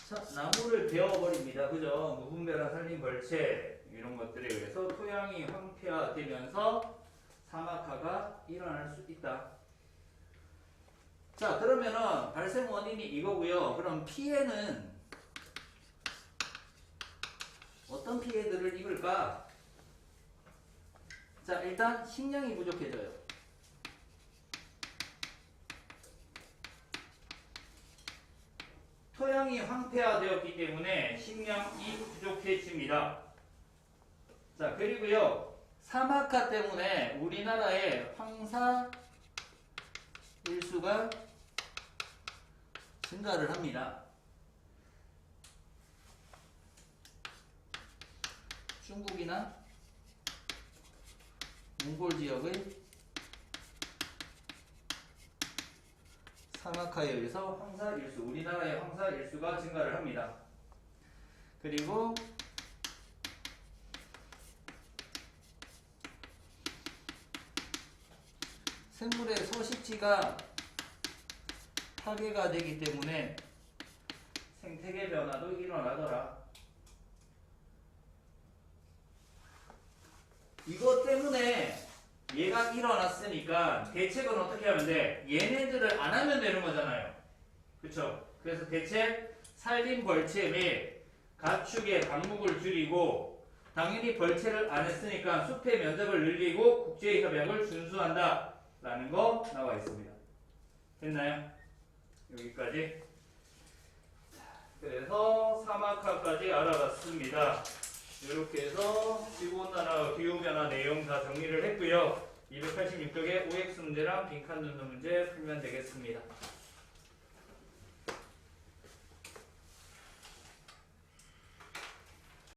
자, 나무를 베어버립니다. 그죠? 무분별한 산림벌채 이런 것들에 의해서 토양이 황폐화되면서 사막화가 일어날 수 있다. 자, 그러면은 발생 원인이 이거고요. 그럼 피해는 어떤 피해들을 입을까? 자, 일단 식량이 부족해져요. 토양이 황폐화되었기 때문에 식량이 부족해집니다. 자, 그리고요, 사막화 때문에 우리나라의 황사 일수가 증가를 합니다. 중국이나 몽골 지역의 사막화에 의해서 황사 일수, 우리나라의 황사 일수가 증가를 합니다. 그리고 생물의 서식지가 파괴가 되기 때문에 생태계 변화도 일어나더라. 이것 때문에 얘가 일어났으니까 대책은 어떻게 하면 돼? 얘네들을 안 하면 되는 거잖아요. 그쵸? 그래서 대책, 산림 벌채 및 가축의 방목을 줄이고, 당연히 벌채를 안 했으니까 숲의 면적을 늘리고 국제협약을 준수한다 라는 거 나와 있습니다. 됐나요? 여기까지. 그래서 사막화까지 알아봤습니다. 이렇게 해서 지구온난화, 기후변화 내용 다 정리를 했고요. 286쪽에 OX 문제랑 빈칸 눈도 문제 풀면 되겠습니다.